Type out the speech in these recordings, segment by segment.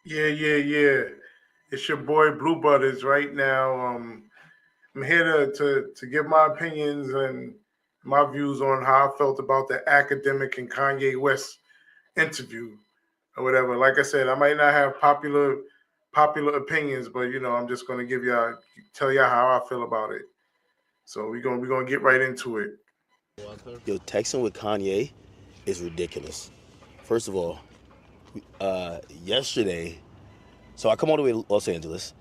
Yeah. It's your boy Blue Buddaz right now. I'm here to give my opinions and my views on how I felt about the Academic and Kanye West interview or whatever. Like I said, I might not have popular opinions, but I'm just gonna tell y'all how I feel about it. So we're gonna get right into it. Yo, texting with Kanye is ridiculous. First of all, yesterday, so I come all the way to Los Angeles,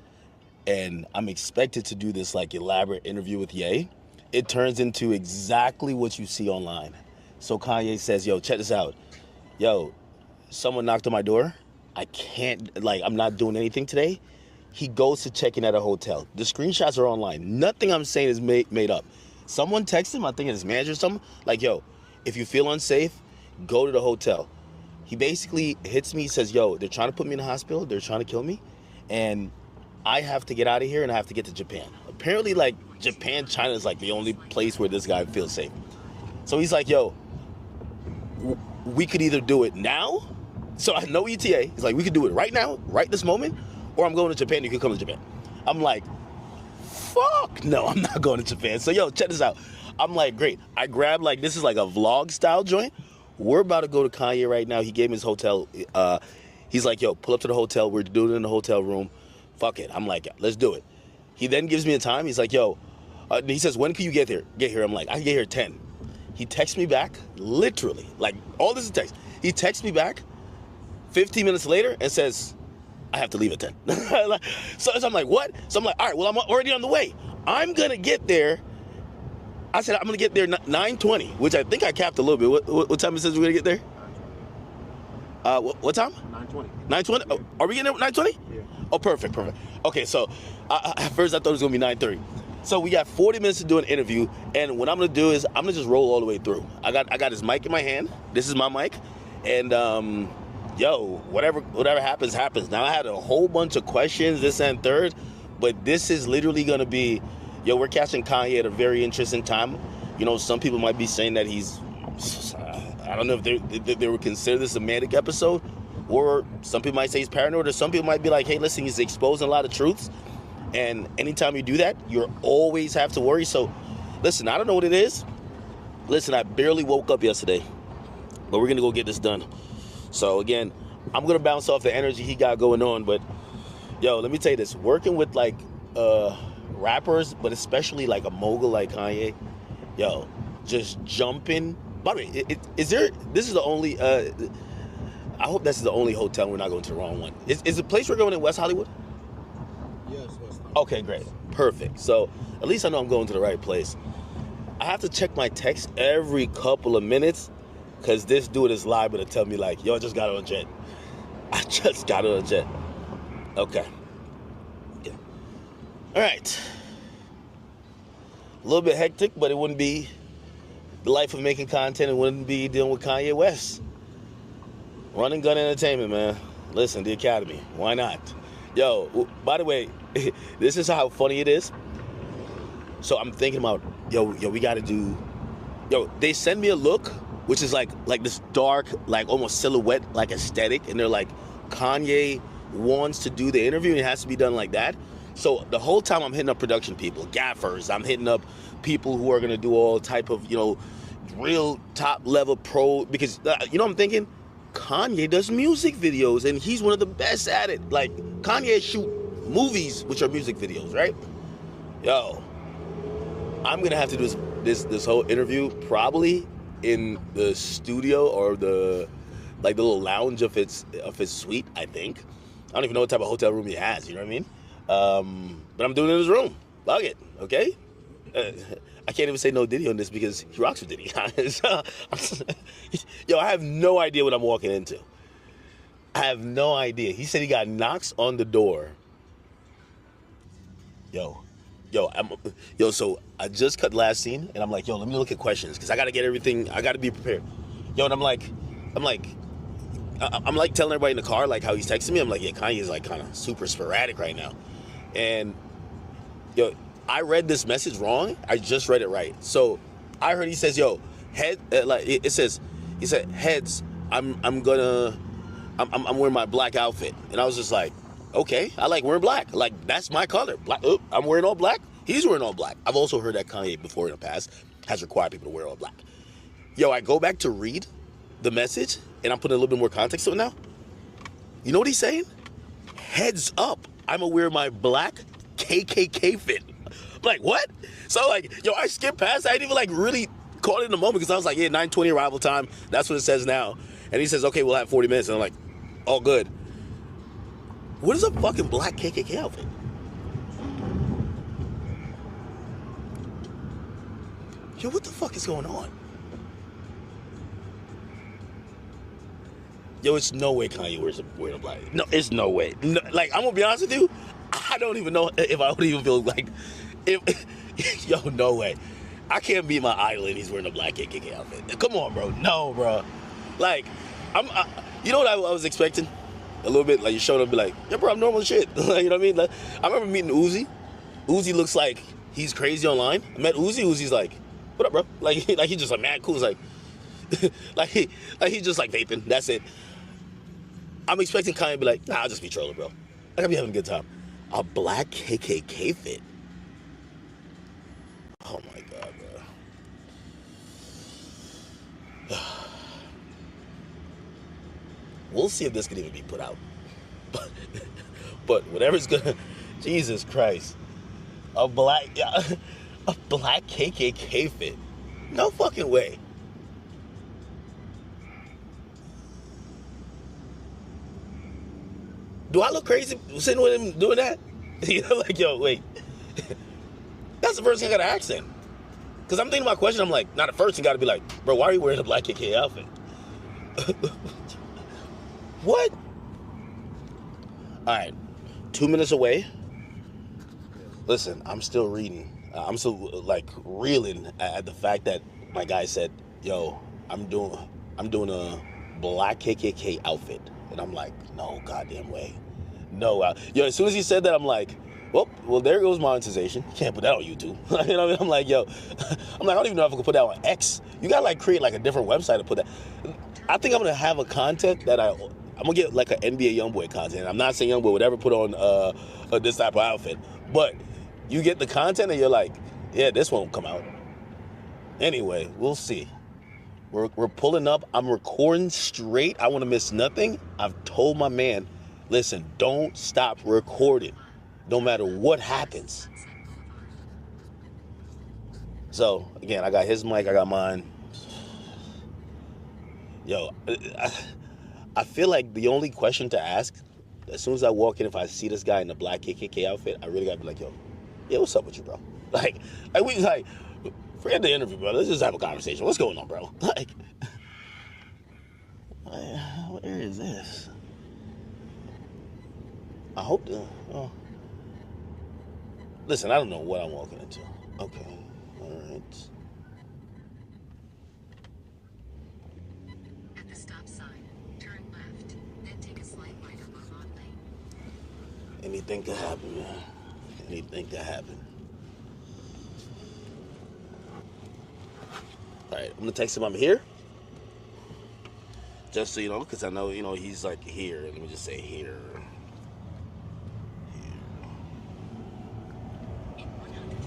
and I'm expected to do this like elaborate interview with Ye. It turns into exactly what you see online. So Kanye says, "Yo, check this out. Yo, someone knocked on my door. I can't, like, I'm not doing anything today." He goes to check in at a hotel. The screenshots are online. Nothing I'm saying is made up. Someone texted him, I think his manager or something, like, "Yo, if you feel unsafe, go to the hotel." He basically hits me, says, "Yo, they're trying to put me in the hospital. They're trying to kill me. And I have to get out of here and I have to get to Japan." Apparently, like, Japan, China is like the only place where this guy feels safe. So he's like, "Yo, we could either do it now." So I know ETA. He's like, "We could do it right now, right this moment, or I'm going to Japan. You can come to Japan." I'm like, fuck no, I'm not going to Japan. So yo, check this out. I'm like, great. I grabbed, like, this is like a vlog style joint. We're about to go to Kanye right now. He gave me his hotel. He's like, "Yo, pull up to the hotel. We're doing it in the hotel room. Fuck it." I'm like, let's do it. He then gives me a time. He's like, "Yo," he says, "When can you get here?" I'm like, "I can get here at 10. He texts me back, literally, like, all this is text. He texts me back 15 minutes later and says, "I have to leave at 10. So I'm like, what? So I'm like, all right, well, I'm already on the way. I'm going to get there. I said, I'm going to get there 9:20, which I think I capped a little bit. What time it says we're going to get there? What time? 9:20. 9:20? Oh, are we getting there at 9:20? Yeah. Oh, perfect. Okay, so at first I thought it was going to be 9:30. So we got 40 minutes to do an interview, and what I'm going to do is I'm going to just roll all the way through. I got his mic in my hand. This is my mic. And, yo, whatever happens. Now, I had a whole bunch of questions, this and third, but this is literally going to be, yo, we're catching Kanye at a very interesting time. Some people might be saying that he's, I don't know if they would consider this a manic episode, or some people might say he's paranoid, or some people might be like, hey, listen, he's exposing a lot of truths, and anytime you do that, you always have to worry. So, listen, I don't know what it is. Listen, I barely woke up yesterday, but we're going to go get this done. So again, I'm going to bounce off the energy he got going on, but yo, let me tell you this, working with like rappers, but especially like a mogul like Kanye, yo, just jumping. By the way, this is the only, I hope this is the only hotel we're not going to the wrong one. Is the place we're going in West Hollywood? Yes, West Hollywood. Okay, great. Perfect. So at least I know I'm going to the right place. I have to check my text every couple of minutes, because this dude is liable to tell me, like, yo, I just got on a jet. I just got on a jet. Okay. Yeah. All right. A little bit hectic, but it wouldn't be the life of making content. It wouldn't be dealing with Kanye West. Run and gun entertainment, man. Listen, the Academy. Why not? Yo, by the way, this is how funny it is. So I'm thinking about, yo, we got to do, they send me a look, which is like this dark, like almost silhouette, like aesthetic. And they're like, Kanye wants to do the interview and it has to be done like that. So the whole time I'm hitting up production people, gaffers, I'm hitting up people who are going to do all type of, real top level pro, because, I'm thinking, Kanye does music videos and he's one of the best at it. Like, Kanye shoot movies, which are music videos, right? Yo, I'm going to have to do this whole interview probably in the studio or the little lounge of his suite, I think. I don't even know what type of hotel room he has, you know what I mean? But I'm doing it in his room. Fuck it, okay? I can't even say no Diddy on this because he rocks with Diddy. Yo, I have no idea what I'm walking into. I have no idea. He said he got knocks on the door. So I just cut last scene, and I'm like, yo, let me look at questions, because I got to get everything, I got to be prepared. Yo, and I'm like telling everybody in the car, like, how he's texting me. I'm like, yeah, Kanye's like kind of super sporadic right now. And, yo, I read this message wrong. I just read it right. So I heard he says, yo, he said, heads, I'm gonna I'm wearing my black outfit. And I was just like, okay, I like wearing black. Like, that's my color. Black. Oh, I'm wearing all black. He's wearing all black. I've also heard that Kanye before in the past has required people to wear all black. Yo, I go back to read the message, and I'm putting a little bit more context to it now. You know what he's saying? Heads up, I'm gonna wear my black KKK fit. I'm like, what? So like, yo, I skipped past. I didn't even like really caught it in the moment because I was like, yeah, 9:20 arrival time. That's what it says now. And he says, okay, we'll have 40 minutes. And I'm like, all good. What is a fucking black KKK outfit? Yo, what the fuck is going on? Yo, it's no way Kanye wearing a black. No, it's no way. No, like, I'm gonna be honest with you, I don't even know if I would even feel like, yo, no way. I can't be my idol and he's wearing a black KKK outfit. Come on, bro. No, bro. Like, you know what I was expecting? A little bit, like, you showed up and be like, yeah, bro, I'm normal as shit. Like, you know what I mean? Like, I remember meeting Uzi. Uzi looks like he's crazy online. I met Uzi. Uzi's like, what up, bro? Like he's just like mad cool. It's like, he's just like vaping. That's it. I'm expecting Kanye to be like, nah, I'll just be trolling, bro. I gotta be having a good time. A black KKK fit. Oh my God, bro. We'll see if this can even be put out. But whatever's gonna, Jesus Christ. A black KKK fit. No fucking way. Do I look crazy sitting with him doing that? You know, like, yo, wait. That's the first thing I gotta ask him. Because I'm thinking about question, I'm like, not at first, you gotta be like, bro, why are you wearing a black KKK outfit? What? All right, 2 minutes away. Listen, I'm still reading. I'm still like reeling at the fact that my guy said, yo, I'm doing a black KKK outfit. And I'm like, no goddamn way. No. Yo, as soon as he said that, I'm like, well, there goes monetization. You can't put that on YouTube. You know what I mean? I'm like, yo, I don't even know if I can put that on X. You gotta like create like a different website to put that. I think I'm gonna have a content that I'm gonna get like an NBA YoungBoy content. I'm not saying YoungBoy would ever put on this type of outfit, but you get the content and you're like, yeah, this won't come out. Anyway, we'll see. We're pulling up. I'm recording straight. I want to miss nothing. I've told my man, listen, don't stop recording, no matter what happens. So again, I got his mic. I got mine. Yo, I feel like the only question to ask, as soon as I walk in, if I see this guy in the black KKK outfit, I really gotta be like, yo, yeah, what's up with you, bro? Like we like, forget the interview, bro. Let's just have a conversation. What's going on, bro? Like, where is this? I hope the. Oh. Listen, I don't know what I'm walking into. Okay, all right. At the stop sign, turn left, then take a slight right on Vermont Lane. Anything could happen, man. Anything could happen. All right, I'm gonna text him I'm here. Just so you know, because I know, you know, he's like here. Let me just say here. In 100 feet,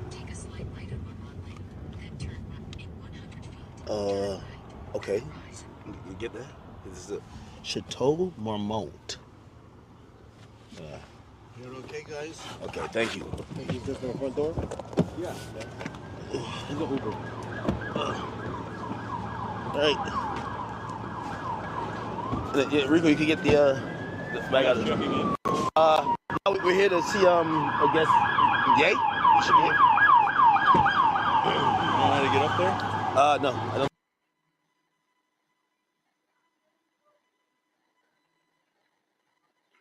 take a slight right on Vermont Lane, then turn right in 100 feet. Turn right. Okay. You get that? This is a Chateau Marmont. You're okay, guys? Okay, thank you. Thank you. Just on the front door? Yeah. He's an Uber. All right. Yeah, Rico, you can get the bag out of the truck. Now we're here to see I guess Ye. You should be here. You know how to get up there? No, I don't.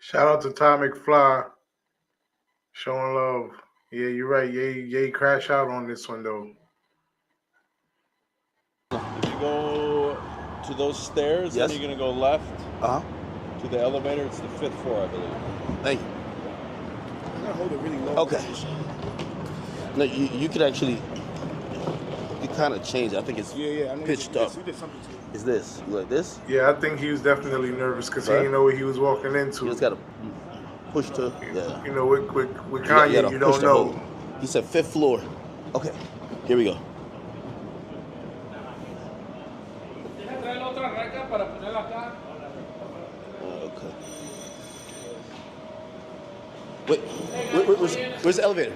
Shout out to Atomic Fly. Showing love. Yeah, you're right. Yay, crash out on this one though. If you go to those stairs, Yes. then you're gonna go left Uh-huh. to the elevator. It's the 5th floor, I believe. Thank you. I'm gonna hold it really low. Okay. No, you could actually, you kind of change. I think it's Yeah. I know pitched you up. did something to it. is this. You like this? Yeah, I think he was definitely nervous because he Right? didn't know what he was walking You into. just gotta push to, yeah. You know, with You Kanye, gotta you push don't to hold. know. He said 5th floor. Okay, here we go. Okay. Wait, where's the elevator?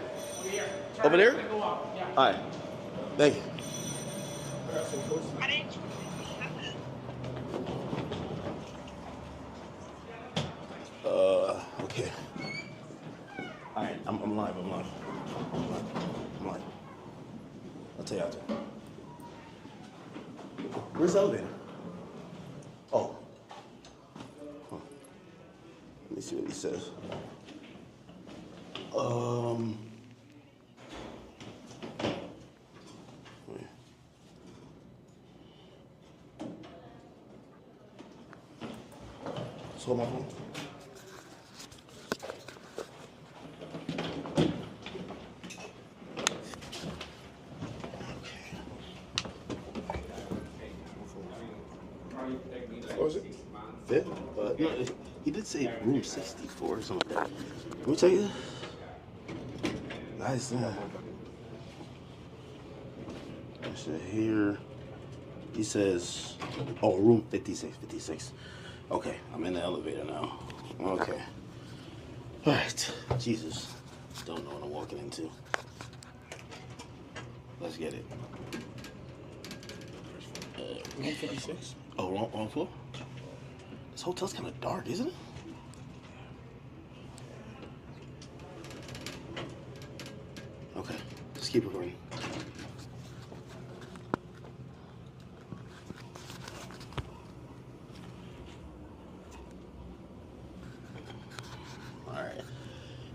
Over there? All right. Thank you. Okay. All right, I'm live. I'm live. I'm live. I'll tell you after. Where's the elevator? Oh. Huh. Let me see what he says. Wait. Just hold my phone. What was it? 5th? No, he did say room 64 or something like that. Let me tell you. Guys, so here, he says, oh, room 56. Okay, I'm in the elevator now. Okay. All right, Jesus. Don't know what I'm walking into. Let's get it. Room 56. Oh, wrong floor? This hotel's kind of dark, isn't it? Okay, just keep recording. All right.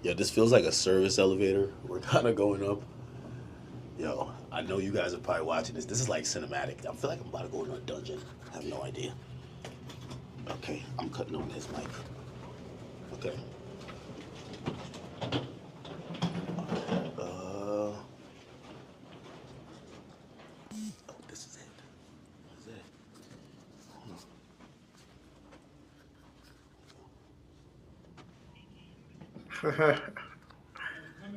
Yo, this feels like a service elevator. We're kind of going up. Yo, I know you guys are probably watching this. This is like cinematic. I feel like I'm about to go into a dungeon. I have no idea. Okay, I'm cutting on his mic. Okay. Oh, this is it. This is it. Hold on.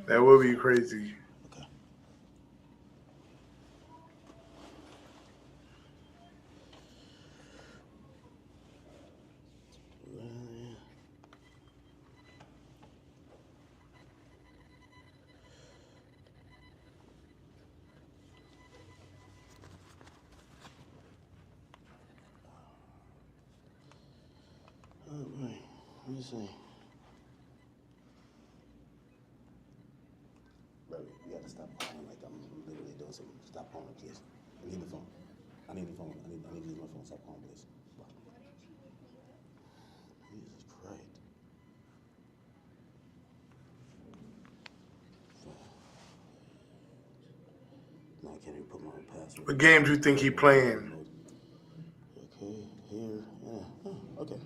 That would be crazy. Okay. All right. Let me see. Bro, you gotta stop calling like I'm literally doing something. Stop calling, please. I need the phone. I need the phone. I need to use my phone. Stop calling, please. Jesus Christ. Now I can't even put my own password. What game do you think he playing? Okay, here. Yeah. Oh, okay.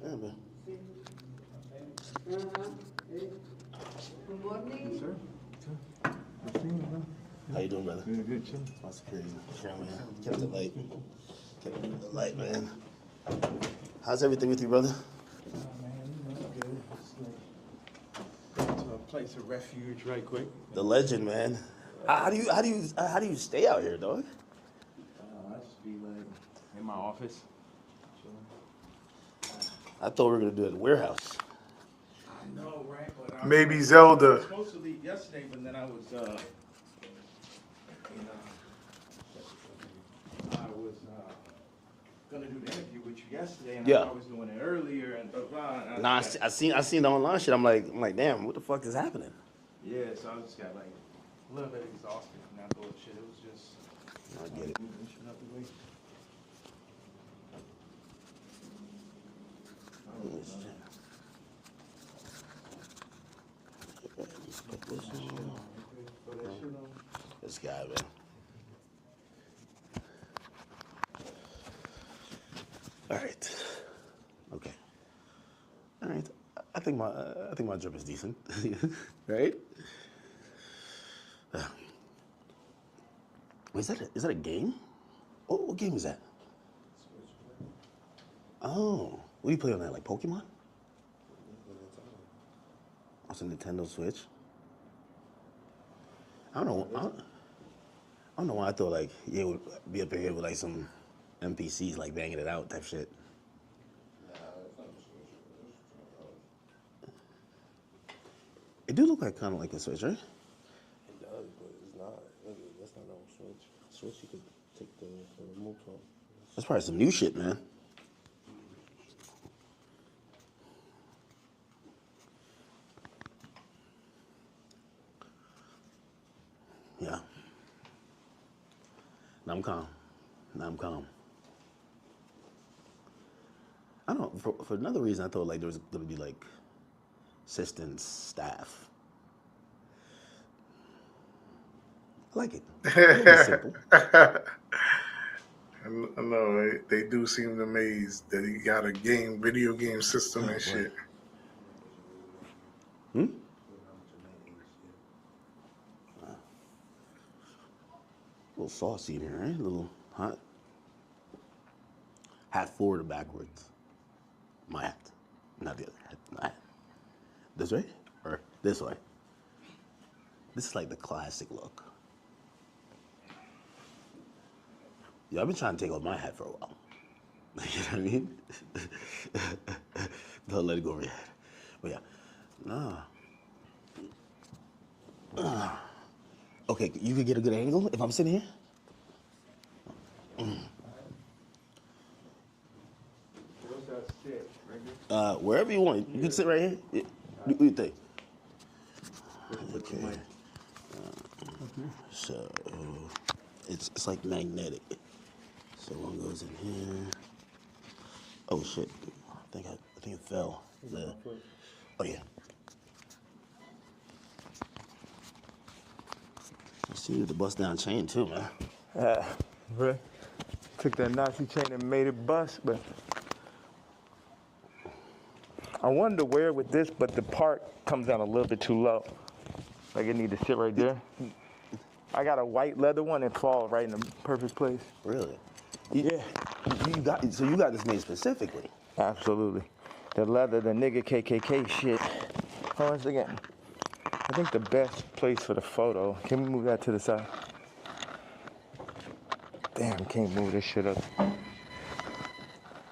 Yeah, man. Good morning. Sir? How you doing, brother? Good, chill. That's crazy. Yeah, man. Kept it light. Kept it light, man. How's everything with you, brother? To a place of refuge right quick. The legend, man. How do you stay out here, dog? I just be like in my office. I thought we were gonna do it at the warehouse. I know, right? But I Maybe was Zelda. supposed to leave yesterday, but then I was gonna do the interview with you yesterday, and Yeah. I was doing it earlier, and blah blah. And Nah, just I seen the online shit. I'm like, damn, what the fuck is happening? yeah, so I just got like a little bit exhausted from that bullshit. It was just I get it. moving shit out the way. This guy, man. All right. Okay. All right. I think my drip is decent, right? Wait, is that a game? What game is that? Oh, what do you play on that? Like Pokemon? It's a Nintendo Switch. I don't know. I don't know why I thought like it would be up in here with like some NPCs like banging it out type shit. It do look like kind of like a Switch, right? It does, but it's not. That's not no Switch. Switch, you could take the remote from. That's probably some new shit, man. Yeah. Now I'm calm. I don't know. For another reason, I thought like there was gonna be like assistants, staff. I like it. It's simple. I know, right? They do seem amazed that he got a video game system and shit. Hmm? A little saucy in here, right? A little hot. Hat forward or backwards? My hat. Not the other hat. My hat. This way? Or this way? This is like the classic look. Yeah, I've been trying to take off my hat for a while. You know what I mean? Don't let it go over your head. But yeah. Nah. Okay, you could get a good angle if I'm sitting here? Where's that sit? Right here? Wherever you want. You can sit right here. Yeah. What do you think? Okay. So it's like magnetic. So one goes in here. Oh shit! I think it fell. Oh yeah. I see you the bust down chain too, man. Right. Took that Nazi chain and made it bust, but I wanted to wear it with this, but the part comes down a little bit too low. Like it need to sit right there. I got a white leather one that falls right in the perfect place. Really? Yeah. You got this made specifically. Absolutely. The leather, the nigga KKK shit. Hold on a second. I think the best place for the photo, can we move that to the side? Damn, can't move this shit up.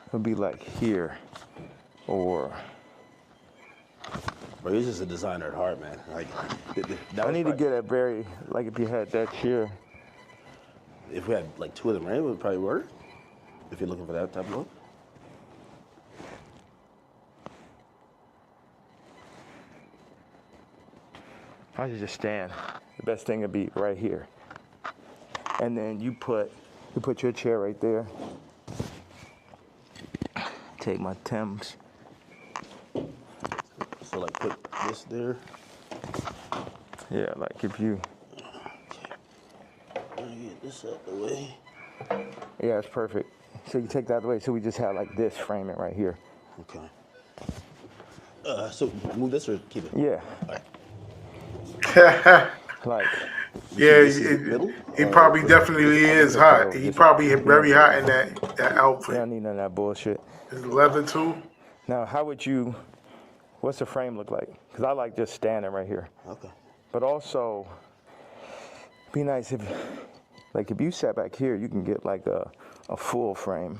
It'll be like here, or Bro, you're just a designer at heart, man. Like, I need to get a very, like if you had that chair. If we had like two of them, right, it would probably work. If you're looking for that type of look. I should just stand. The best thing would be right here. And then you put your chair right there. Take my Timbs. So like put this there. Yeah, like if you. Let me get this out the way. Yeah, it's perfect. So you take that out of the way. So we just have like this, frame it right here. Okay. So move this or keep it? Yeah. All right. Like. Yeah, This is the middle? he probably definitely is hot. He probably very hot in that You outfit. don't need none of that bullshit. His leather too. Now, how would you? What's the frame look like? Because I like just standing right here. Okay. But also, be nice if, like, if you sat back here, you can get like a full frame.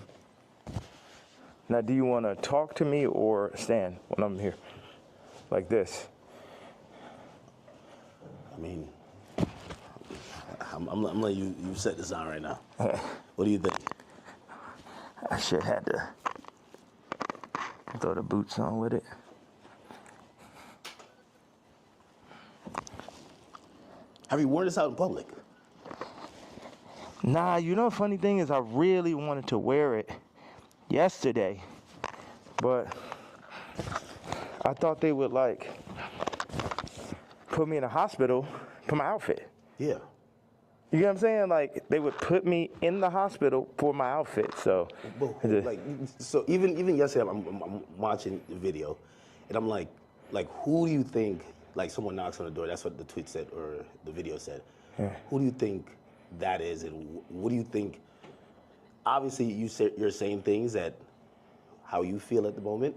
Now, do you want to talk to me or stand when I'm here, like this? I mean, I'm letting you set this on right now. What do you think? I should had to throw the boots on with it. Have you worn this out in public? Nah, you know the funny thing is I really wanted to wear it yesterday, but I thought they would like put me in a hospital for my outfit. Yeah. You get what I'm saying? Like they would put me in the hospital for my outfit. So, So even yesterday, I'm watching the video, and I'm like, who do you think? Like someone knocks on the door. That's what the tweet said or the video said. Yeah. Who do you think that is, and what do you think obviously you're saying things that how you feel at the moment,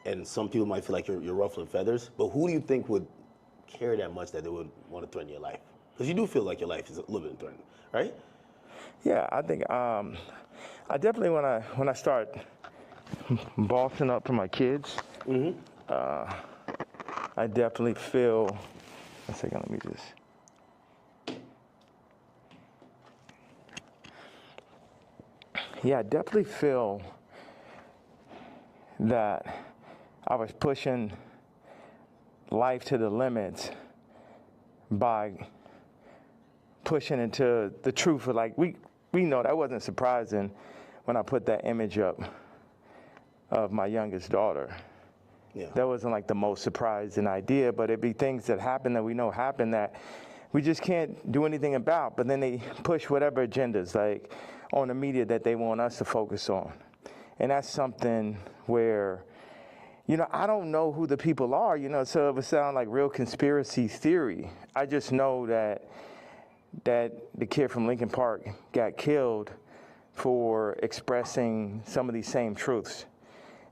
and some people might feel like you're ruffling feathers. But who do you think would care that much that they would want to threaten your life? Because you do feel like your life is a little bit threatened, right? Yeah, I think I definitely when I start bossing up for my kids, I definitely feel. One second, let me just. Yeah, I definitely feel that I was pushing life to the limits by pushing into the truth of, like, we know that wasn't surprising when I put that image up of my youngest daughter. Yeah. That wasn't like the most surprising idea, but it'd be things that happen that we know happen that we just can't do anything about. But then they push whatever agendas, like on the media, that they want us to focus on. And that's something where, I don't know who the people are, so it would sound like real conspiracy theory. I just know that the kid from Lincoln Park got killed for expressing some of these same truths.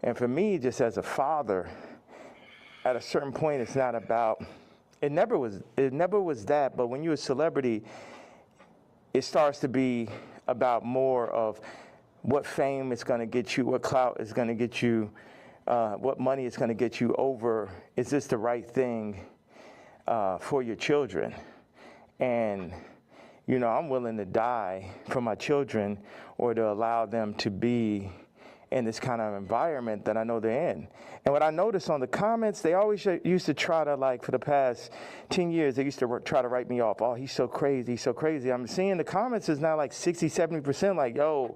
And for me, just as a father, at a certain point, it's not about, it never was that, but when you're a celebrity, it starts to be about more of what fame is going to get you, what clout is going to get you, what money is going to get you over, is this the right thing for your children? And, I'm willing to die for my children or to allow them to be in this kind of environment that I know they're in. And what I noticed on the comments, they always used to try to, like, for the past 10 years, they used to try to write me off. Oh, he's so crazy, so crazy. I'm seeing the comments is now like 60, 70% like, yo,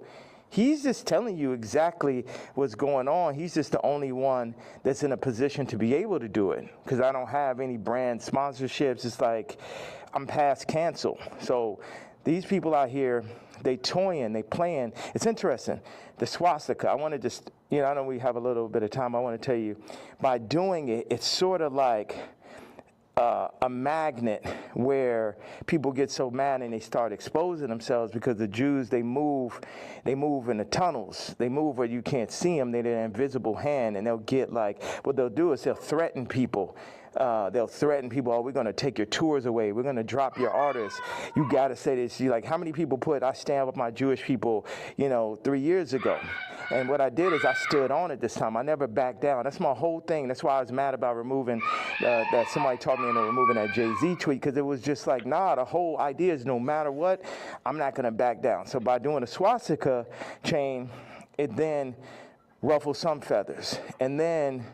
he's just telling you exactly what's going on. He's just the only one that's in a position to be able to do it, because I don't have any brand sponsorships. It's like I'm past cancel. So these people out here, they toying, they playing. It's interesting. The swastika, I want to just, I know we have a little bit of time. I want to tell you, by doing it, it's sort of like a magnet where people get so mad and they start exposing themselves, because the Jews, they move in the tunnels. They move where you can't see them. They're an invisible hand, and they'll get like, what they'll do is they'll threaten people. Oh, we're going to take your tours away. We're going to drop your artists. You got to say this. You like, how many people I stand with my Jewish people, 3 years ago. And what I did is I stood on it this time. I never backed down. That's my whole thing. That's why I was mad about removing, that somebody taught me into removing that Jay-Z tweet, because it was just like, nah, the whole idea is no matter what, I'm not going to back down. So by doing a swastika chain, it then ruffled some feathers. And then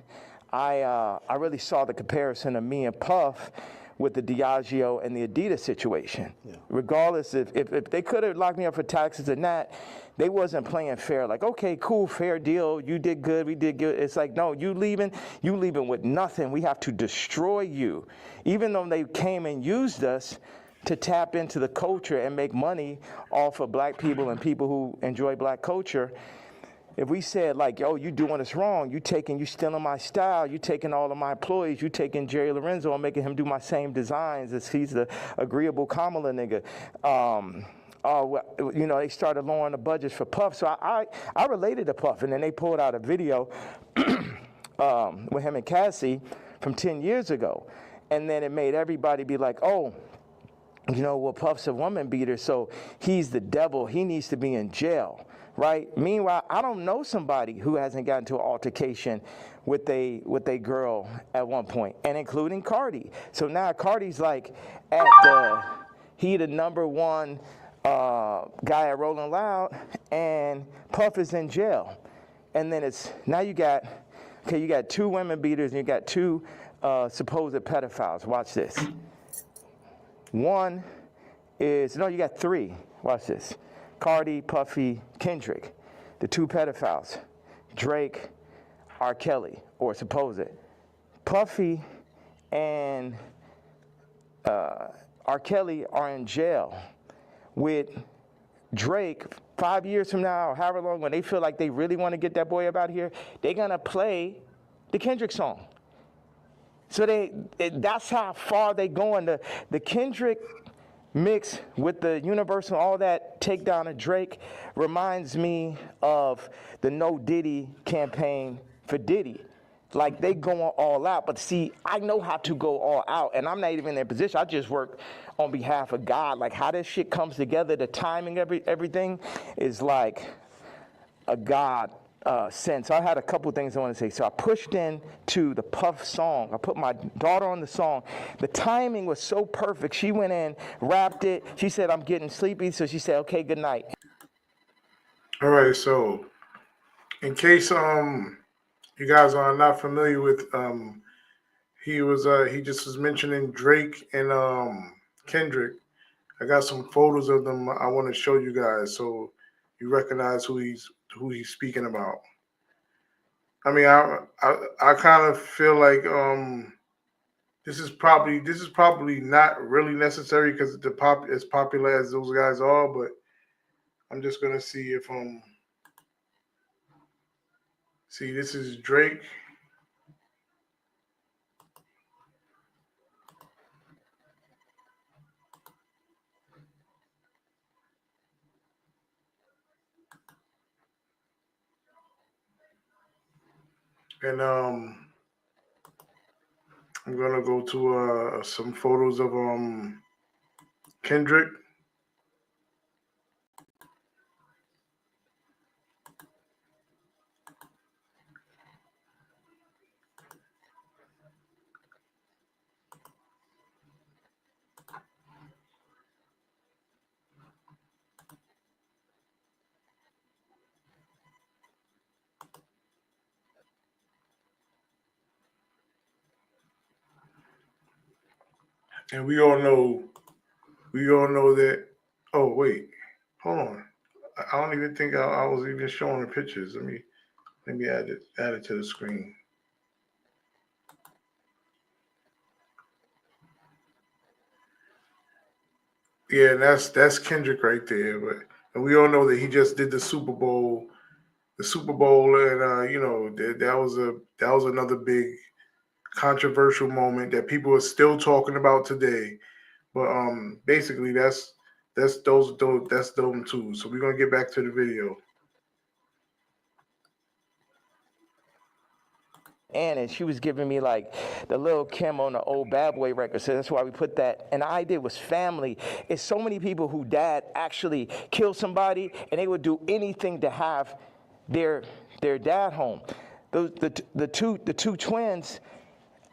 I really saw the comparison of me and Puff with the Diageo and the Adidas situation. Yeah. Regardless if they could have locked me up for taxes or not, they wasn't playing fair. Like, okay, cool, fair deal. You did good, we did good. It's like, no, you leaving with nothing. We have to destroy you. Even though they came and used us to tap into the culture and make money off of black people and people who enjoy black culture. If we said, like, yo, you doing us wrong, you stealing my style, you taking all of my employees, you taking Jerry Lorenzo and making him do my same designs as he's the agreeable Kamala nigga. They started lowering the budgets for Puff. So I related to Puff, and then they pulled out a video with him and Cassie from 10 years ago. And then it made everybody be like, oh, Puff's a woman beater, so he's the devil. He needs to be in jail. Right? Meanwhile, I don't know somebody who hasn't gotten into an altercation with a girl at one point, and including Cardi. So now Cardi's like he the number one guy at Rolling Loud, and Puff is in jail. And then you got two women beaters and you got two supposed pedophiles. Watch this. You got three. Watch this. Cardi, Puffy, Kendrick, the two pedophiles, Drake, R. Kelly, or supposed. Puffy and R. Kelly are in jail with Drake 5 years from now, or however long, when they feel like they really want to get that boy up out here, they're going to play the Kendrick song. So that's how far they going. The Kendrick mixed with the Universal, all that takedown of Drake reminds me of the No Diddy campaign for Diddy. Like, they going all out. But see, I know how to go all out, and I'm not even in their position. I just work on behalf of God. Like, how this shit comes together, the timing, everything is like a God sense. I had a couple things I want to say. So I pushed in to the Puff song. I put my daughter on the song. The timing was so perfect. She went in, rapped it. She said, I'm getting sleepy. So she said, okay, good night. All right, so in case you guys are not familiar with he just was mentioning Drake and Kendrick. I got some photos of them I want to show you guys so you recognize who he's speaking about. I mean, I kind of feel like this is probably not really necessary because as popular as those guys are, but I'm just gonna see if see, this is Drake. And I'm gonna go to some photos of Kendrick. And we all know that. Oh wait, hold on. I don't even think I was even showing the pictures. Let me add it to the screen. Yeah, and that's Kendrick right there. And we all know that he just did the Super Bowl, and that was another big controversial moment that people are still talking about today. But basically that's those two. So we're gonna get back to the video. And she was giving me like the little Kim on the old Bad Boy record. So that's why we put that. And the idea was family. It's so many people who dad actually killed somebody and they would do anything to have their dad home. The two twins,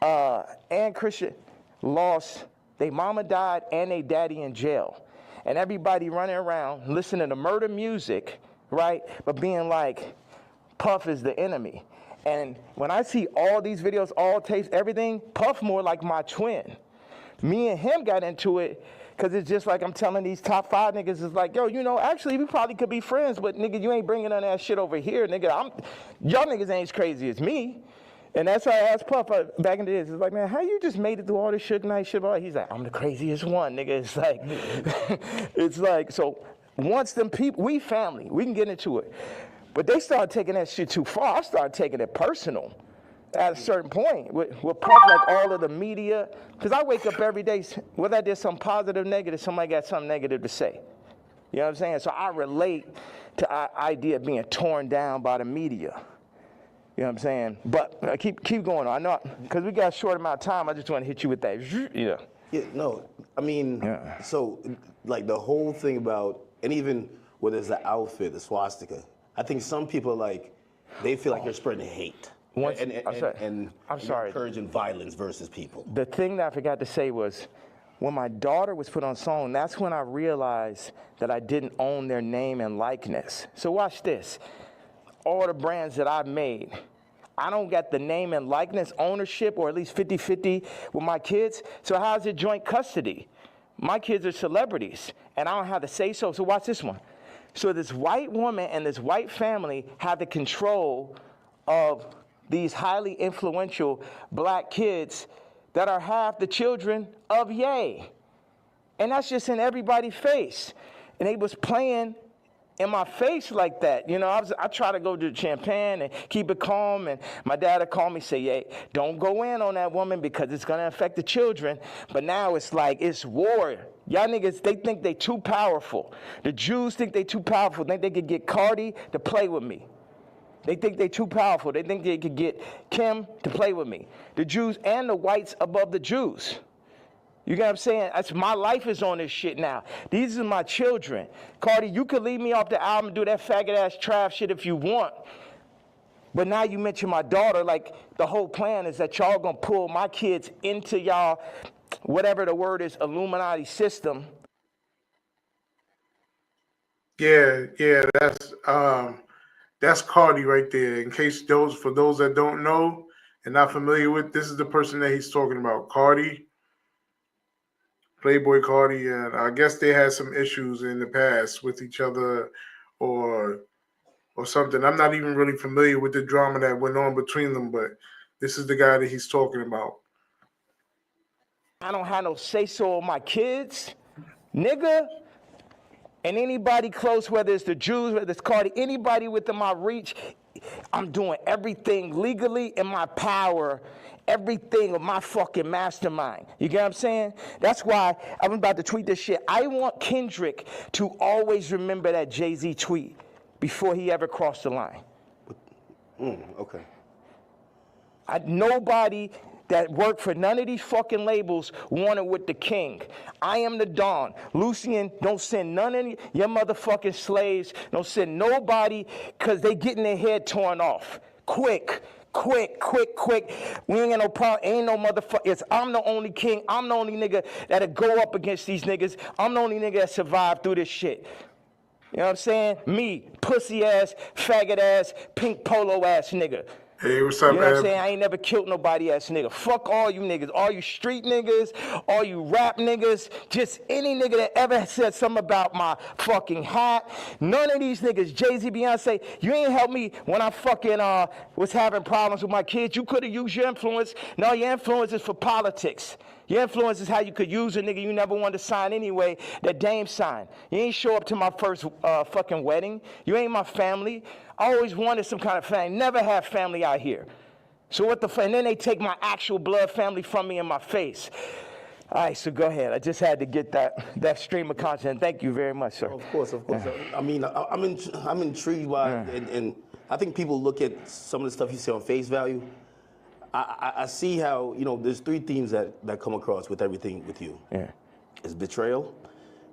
and Christian, lost their mama died and their daddy in jail. And everybody running around listening to murder music, right? But being like, Puff is the enemy. And when I see all these videos, all tapes, everything, Puff more like my twin. Me and him got into it because it's just like I'm telling these top 5 niggas, it's like, yo, actually we probably could be friends, but nigga, you ain't bringing none of that shit over here, nigga. Y'all niggas ain't as crazy as me. And that's why I asked Puff back in the days. It's like, man, how you just made it through all this shit night shit? He's like, I'm the craziest one, nigga. It's like, it's like, so once them people, we family, we can get into it. But they started taking that shit too far. I started taking it personal at a certain point. With Puff, like all of the media, because I wake up every day, whether I did something positive, negative, somebody got something negative to say. You know what I'm saying? So I relate to the idea of being torn down by the media. You know what I'm saying? But keep going on. I know, because we got a short amount of time, I just want to hit you with that. Yeah. Yeah, no, I mean, so like the whole thing about, and even whether it's the outfit, the swastika, I think some people like, they feel like they're spreading hate. And encouraging violence versus people. The thing that I forgot to say was, when my daughter was put on song, that's when I realized that I didn't own their name and likeness. So watch this. All the brands that I've made, I don't get the name and likeness ownership, or at least 50-50 with my kids. So how's it joint custody? My kids are celebrities, and I don't have to say so. So watch this one. So this white woman and this white family have the control of these highly influential black kids that are half the children of Ye. And that's just in everybody's face. And they was playing in my face like that. You know, I try to go to champagne and keep it calm. And my dad would call me, say, "Hey, don't go in on that woman because it's gonna affect the children." But now it's like it's war. Y'all niggas, they think they too powerful. The Jews think they too powerful. Think they could get Cardi to play with me. They think they too powerful. They think they could get Kim to play with me. The Jews and the whites above the Jews. You get what I'm saying? My life is on this shit now. These are my children. Cardi, you could leave me off the album and do that faggot-ass trap shit if you want. But now you mention my daughter, like the whole plan is that y'all gonna pull my kids into y'all, whatever the word is, Illuminati system. Yeah, that's Cardi right there. In case for those that don't know and not familiar with, this is the person that he's talking about. Cardi, Playboy Cardi, and I guess they had some issues in the past with each other or something. I'm not even really familiar with the drama that went on between them, but this is the guy that he's talking about. I don't have no say-so on my kids, nigga. And anybody close, whether it's the Jews, whether it's Cardi, anybody within my reach, I'm doing everything legally in my power, everything of my fucking mastermind. You get what I'm saying? That's why I'm about to tweet this shit. I want Kendrick to always remember that Jay-Z tweet before he ever crossed the line. Okay. Nobody that worked for none of these fucking labels wanted with the king. I am the Don. Lucian, don't send none of your motherfucking slaves. Don't send nobody because they getting their head torn off. Quick. We ain't got no problem. Ain't no motherfucker. I'm the only king. I'm the only nigga that'll go up against these niggas. I'm the only nigga that survived through this shit. You know what I'm saying? Me, pussy ass, faggot ass, pink polo ass nigga. Hey, what's up, You know what I'm Ab? saying? I ain't never killed nobody ass nigga. Fuck all you niggas. All you street niggas, all you rap niggas, just any nigga that ever said something about my fucking hat. None of these niggas, Jay-Z, Beyonce, you ain't helped me when I fucking was having problems with my kids. You could have used your influence. No, your influence is for politics. Your influence is how you could use a nigga you never wanted to sign anyway, that Dame signed. You ain't show up to my first fucking wedding. You ain't my family. I always wanted some kind of family. Never have family out here. So what the fuck? And then they take my actual blood family from me in my face. All right, so go ahead. I just had to get that stream of content. Thank you very much, sir. Of course. Yeah. I mean, I'm intrigued by, and I think people look at some of the stuff you say on face value. I see how, you know, there's three themes that come across with everything with you. Yeah. It's betrayal,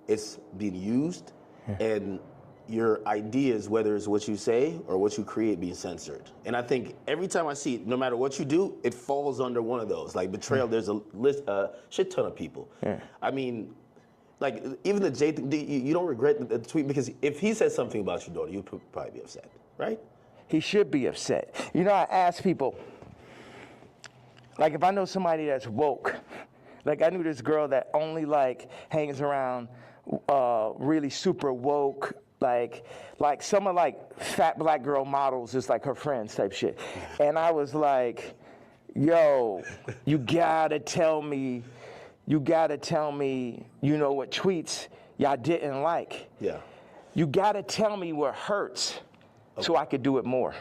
it's being used, and your ideas, whether it's what you say or what you create, being censored. And I think every time I see it, no matter what you do, it falls under one of those. Like betrayal, there's a shit ton of people. Yeah. I mean, like even the Jay thing, you don't regret the tweet, because if he said something about your daughter, you'd probably be upset, right? He should be upset. You know, I ask people, like if I know somebody that's woke, like I knew this girl that only like hangs around really super woke, like some of like fat black girl models is like her friends type shit. And I was like, yo, you gotta tell me, you know what tweets y'all didn't like. Yeah. You gotta tell me what hurts so I could do it more.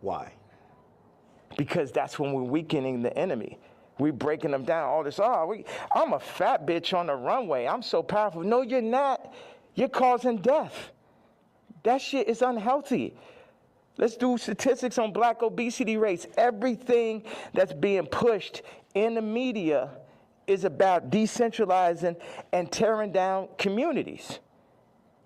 Why? Because that's when we're weakening the enemy. We breaking them down. All this, I'm a fat bitch on the runway. I'm so powerful. No, you're not. You're causing death. That shit is unhealthy. Let's do statistics on black obesity rates. Everything that's being pushed in the media is about decentralizing and tearing down communities.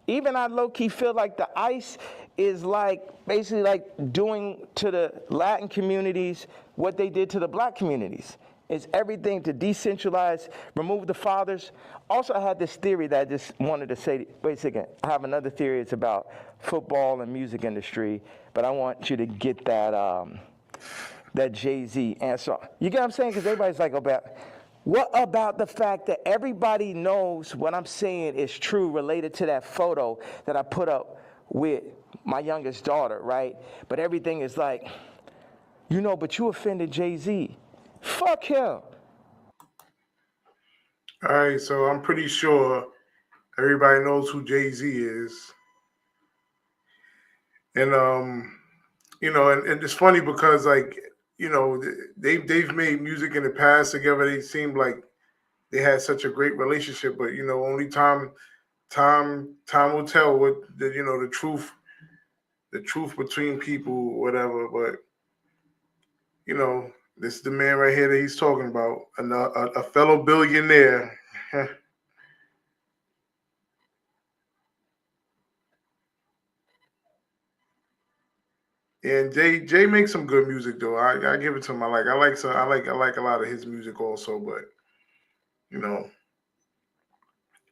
Even I low-key feel like the ICE is like basically like doing to the Latin communities what they did to the black communities. It's everything to decentralize, remove the fathers. Also, I had this theory that I just wanted to say, wait a second, I have another theory. It's about football and music industry, but I want you to get that Jay-Z answer. You get what I'm saying? Because everybody's like, what about the fact that everybody knows what I'm saying is true related to that photo that I put up with my youngest daughter, right? But everything is like, but you offended Jay-Z. Fuck him. All right, so I'm pretty sure Everybody knows who Jay-Z is. And and it's funny because like, they've made music in the past together. They seemed like they had such a great relationship, but only time will tell what the truth between people, whatever. But this is the man right here that he's talking about, a fellow billionaire. And Jay makes some good music though. I give it to him. I like a lot of his music also, but you know,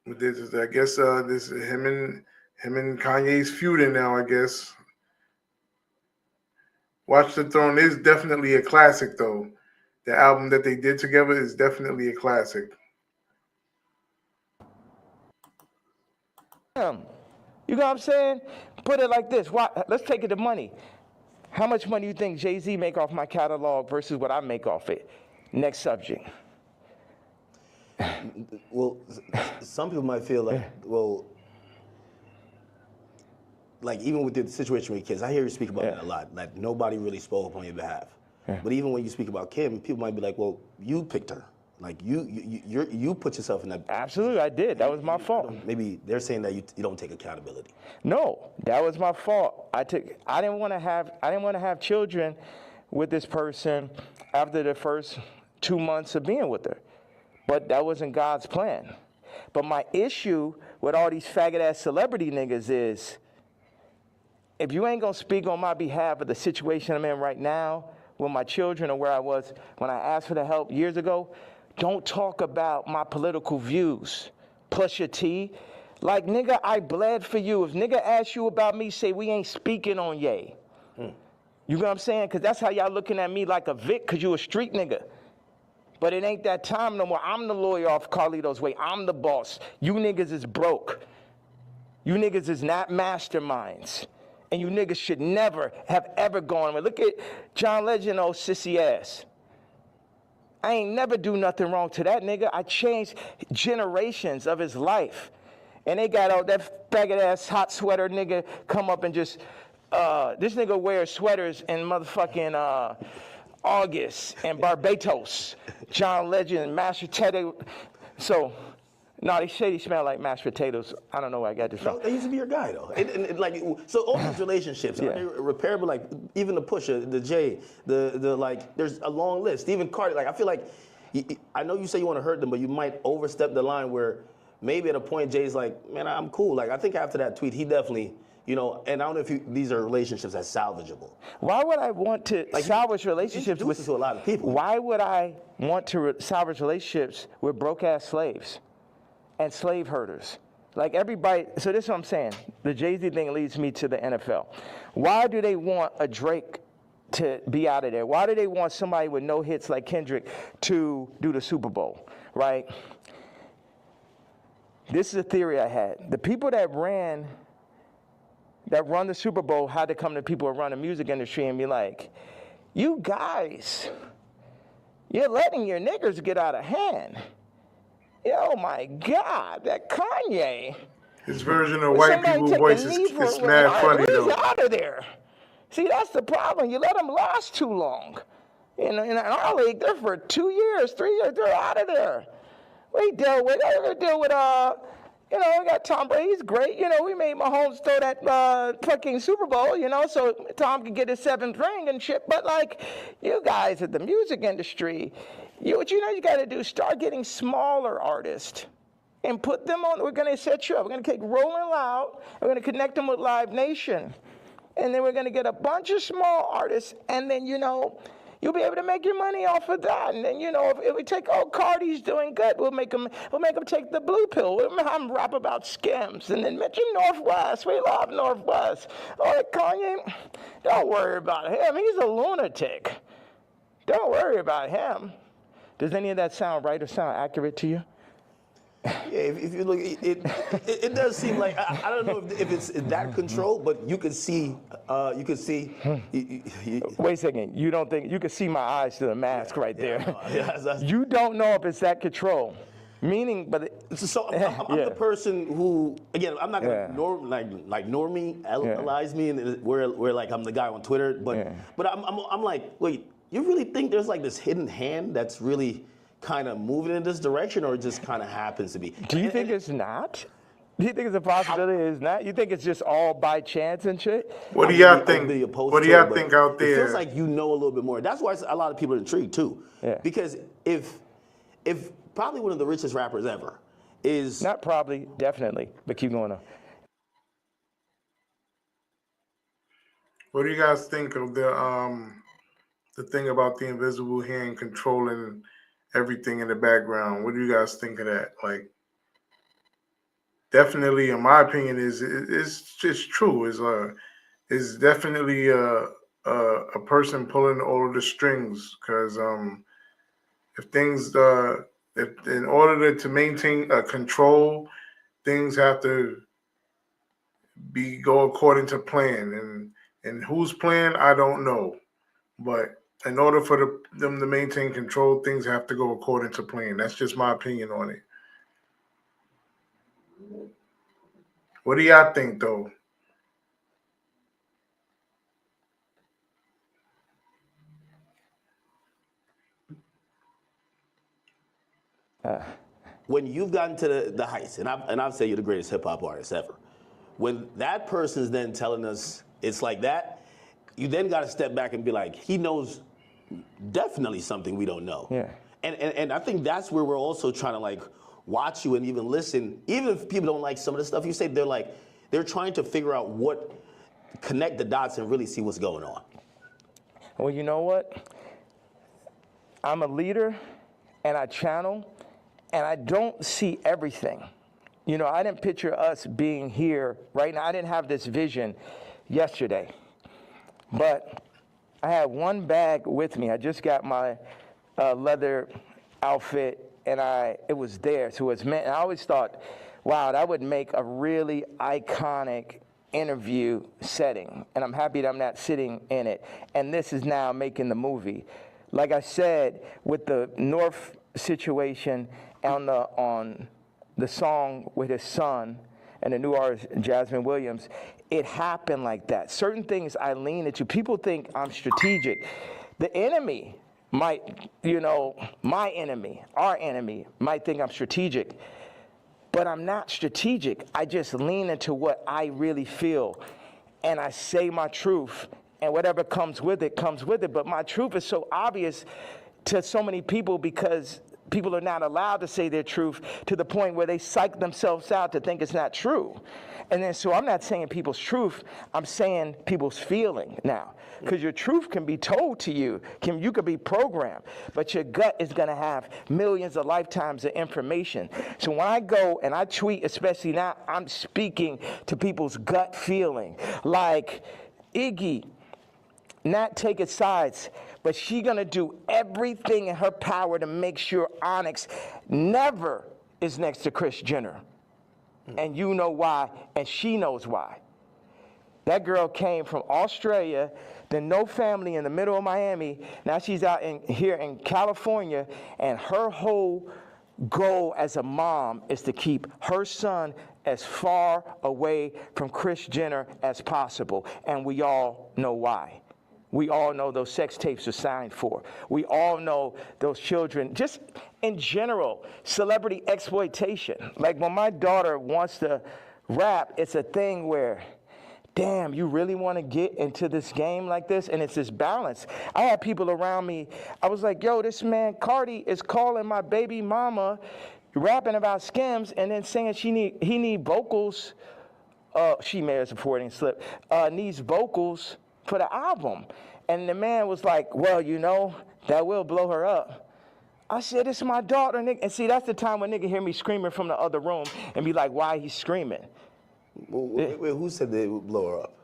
this is I guess this is him and Kanye's feuding now, I guess. Watch the Throne is definitely a classic though. The album that they did together is definitely a classic. You know what I'm saying? Put it like this. Let's take it to money. How much money do you think Jay-Z make off my catalog versus what I make off it? Next subject. Well, some people might feel like, well, like even with the situation with kids, I hear you speak about that a lot. Like nobody really spoke up on your behalf. But even when you speak about Kim, people might be like, well, you picked her. Like you put yourself in that. Absolutely, I did. That was my fault. Maybe they're saying that you don't take accountability. No, that was my fault. I didn't want to have children with this person after the first 2 months of being with her. But that wasn't God's plan. But my issue with all these faggot ass celebrity niggas is, if you ain't gonna speak on my behalf of the situation I'm in right now with my children or where I was when I asked for the help years ago, don't talk about my political views. Plus your T. Like, nigga, I bled for you. If nigga asks you about me, say we ain't speaking on Ye. You know what I'm saying? Because that's how y'all looking at me like a Vic, because you a street nigga. But it ain't that time no more. I'm the lawyer off Carlito's Way. I'm the boss. You niggas is broke. You niggas is not masterminds. And you niggas should never have ever gone. Look at John Legend, old sissy ass. I ain't never do nothing wrong to that nigga. I changed generations of his life. And they got out that faggot ass hot sweater nigga come up and just, this nigga wears sweaters in motherfucking August and Barbados. John Legend, mashed potato. So, no, they say he smell like mashed potatoes. I don't know where I got this from. No, they used to be your guy though. And like, so all these relationships, are they repairable? Like even the Pusha, the Jay, the like, there's a long list. Even Cardi, like I feel like, I know you say you want to hurt them, but you might overstep the line where maybe at a point Jay's like, man, I'm cool. Like I think after that tweet, he definitely, and I don't know if these are relationships that's salvageable. Why would I want to salvage relationships with to a lot of people? Why would I want to salvage relationships with broke ass slaves and slave herders? Like everybody, so this is what I'm saying. The Jay-Z thing leads me to the NFL. Why do they want a Drake to be out of there? Why do they want somebody with no hits like Kendrick to do the Super Bowl, right? This is a theory I had. The people that run the Super Bowl had to come to people who run the music industry and be like, you guys, you're letting your niggers get out of hand. Oh my God, that Kanye. His version of white people's voice is mad funny though. He's out of there. See, that's the problem. You let them last too long. In our league, they're for 2 years, 3 years, they're out of there. We deal with, we got Tom Brady, he's great. We made Mahomes throw that fucking Super Bowl, so Tom could get his 7th ring and shit. But like, you guys at the music industry, what you got to do, start getting smaller artists and put them on. We're going to set you up. We're going to take Rolling Loud. We're going to connect them with Live Nation. And then we're going to get a bunch of small artists. And then, you'll be able to make your money off of that. And then, if we take, Cardi's doing good, we'll make them take the blue pill. We'll have them rap about scams. And then mention Northwest. We love Northwest. Kanye, don't worry about him. He's a lunatic. Don't worry about him. Does any of that sound right or sound accurate to you? Yeah, if you look, it does seem like I don't know if it's that control, but you could see. Wait a second. You don't think you can see my eyes through the mask right there? Yeah, You don't know if it's that control. Meaning, but So I'm yeah. the person who, again, I'm not gonna Yeah. normalize me, and where like I'm the guy on Twitter, but I'm like, wait, you really think there's like this hidden hand that's really kind of moving in this direction, or it just kind of happens to be? Do you think it's not? Do you think it's a possibility it's not? You think it's just all by chance and shit? What do I y'all would think? be opposed What do to it, y'all but think out It feels there? like you know a little bit more. That's why a lot of people are intrigued too. Yeah. Because if probably one of the richest rappers ever is Not probably, definitely, but keep going on. What do you guys think of the thing about the invisible hand controlling everything in the background? What do you guys think of that? Like, definitely, in my opinion, it's just true. Is definitely a person pulling all of the strings because if things if in order to maintain control, things have to go according to plan, and whose plan I don't know, but in order for them to maintain control, things have to go according to plan. That's just my opinion on it. What do y'all think, though? when you've gotten to the heights, and I've said you're the greatest hip hop artist ever. When that person's then telling us it's like that, you then got to step back and be like, he knows definitely something we don't know. Yeah. And I think that's where we're also trying to like watch you and even listen. Even if people don't like some of the stuff you say, they're trying to figure out connect the dots and really see what's going on. Well, you know what? I'm a leader, and I channel, and I don't see everything. You know, I didn't picture us being here right now. I didn't have this vision yesterday. But I had one bag with me. I just got my leather outfit, and it was there. So it's meant. And I always thought, wow, that would make a really iconic interview setting. And I'm happy that I'm not sitting in it. And this is now making the movie. Like I said, with the North situation on the song with his son and the new artist, Jasmine Williams, it happened like that. Certain things I lean into. People think I'm strategic. The enemy might, my enemy, our enemy, might think I'm strategic. But I'm not strategic. I just lean into what I really feel. And I say my truth. And whatever comes with it, comes with it. But my truth is so obvious to so many people because people are not allowed to say their truth to the point where they psych themselves out to think it's not true. And then so I'm not saying people's truth, I'm saying people's feeling now. Because your truth can be told to you, you could be programmed, but your gut is gonna have millions of lifetimes of information. So when I go and I tweet, especially now, I'm speaking to people's gut feeling. Like, Iggy, not taking sides, but she gonna do everything in her power to make sure Onyx never is next to Kris Jenner. And you know why, and she knows why. That girl came from Australia, then no family in the middle of Miami. Now she's out here in California, and her whole goal as a mom is to keep her son as far away from Kris Jenner as possible. And we all know why. We all know those sex tapes are signed for. We all know those children, just in general, celebrity exploitation. Like when my daughter wants to rap, it's a thing where, damn, you really want to get into this game like this? And it's this balance. I had people around me, I was like, yo, this man Cardi is calling my baby mama, rapping about Skims, and then saying he need vocals. She may have supporting slip, needs vocals for the album. And the man was like, well, that will blow her up. I said, it's my daughter, nigga. And see, that's the time when nigga hear me screaming from the other room and be like, why he's screaming? Wait, who said they would blow her up?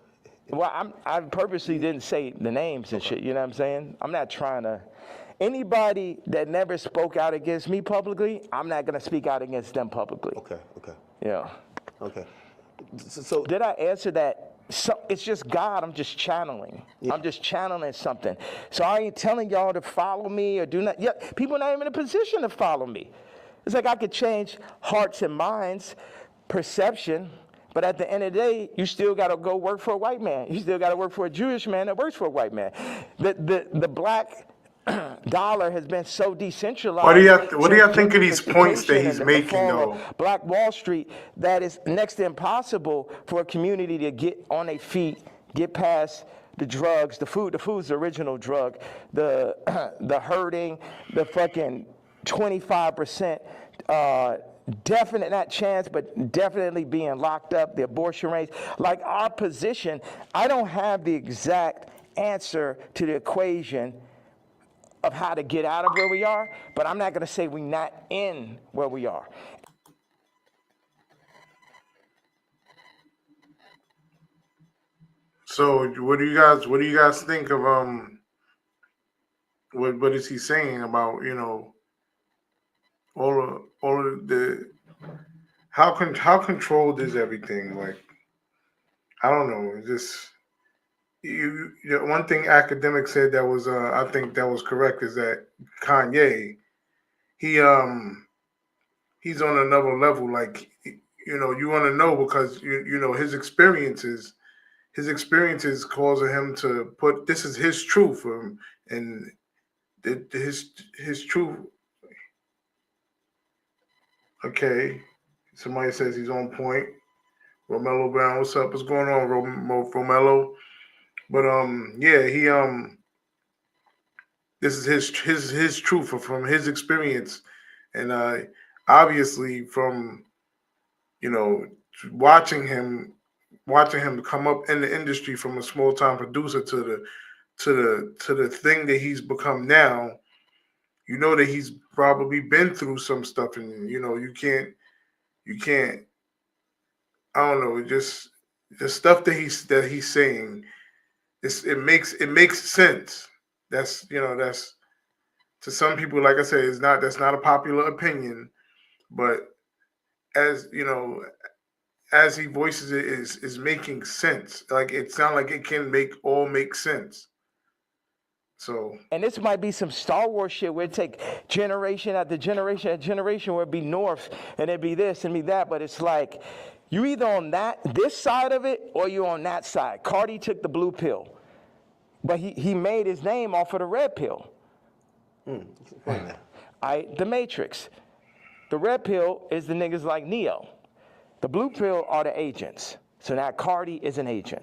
Well, I purposely didn't say the names and shit, you know what I'm saying? I'm not trying to. Anybody that never spoke out against me publicly, I'm not going to speak out against them publicly. Okay. Yeah. Okay. So did I answer that? So it's just God. I'm just channeling. Yeah. I'm just channeling something. So I ain't telling y'all to follow me or do not. Yeah, people are not even in a position to follow me. It's like I could change hearts and minds, perception, but at the end of the day, you still got to go work for a white man. You still got to work for a Jewish man that works for a white man. The black dollar has been so decentralized. What do you think of these points that he's making, though? Black Wall Street, that is next to impossible for a community to get on their feet, get past the drugs, the food. The food's the original drug. The hurting, the fucking 25%. Definite, not chance, but definitely being locked up, the abortion rates. Like our position, I don't have the exact answer to the equation of how to get out of where we are, but I'm not going to say we're not in where we are. So what do you guys think of what is he saying about, you know, all of the how controlled is everything? Like, I don't know. It's just one thing Akademiks said that was I think that was correct is that Kanye he's on another level. Like, you know, you want to know because you know his experiences causing him to put this is his truth, and his truth. Okay, somebody says he's on point. Romello Brown, what's up? What's going on, Romello? But yeah, he this is his truth from his experience, and obviously from, you know, watching him come up in the industry from a small time producer to the thing that he's become now. You know that he's probably been through some stuff, and you know you can't. I don't know. Just the stuff that he's saying. It makes sense. That's, you know, that's to some people, like I said, that's not a popular opinion, but as you know, as he voices it is making sense. Like it sounds like it can make sense. So, and this might be some Star Wars shit where it take generation after generation after generation where it'd be North and it'd be this and be that, but it's like you either on this side of it or you on that side. Cardi took the blue pill, but he made his name off of the red pill. The Matrix. The red pill is the niggas like Neo. The blue pill are the agents. So now Cardi is an agent.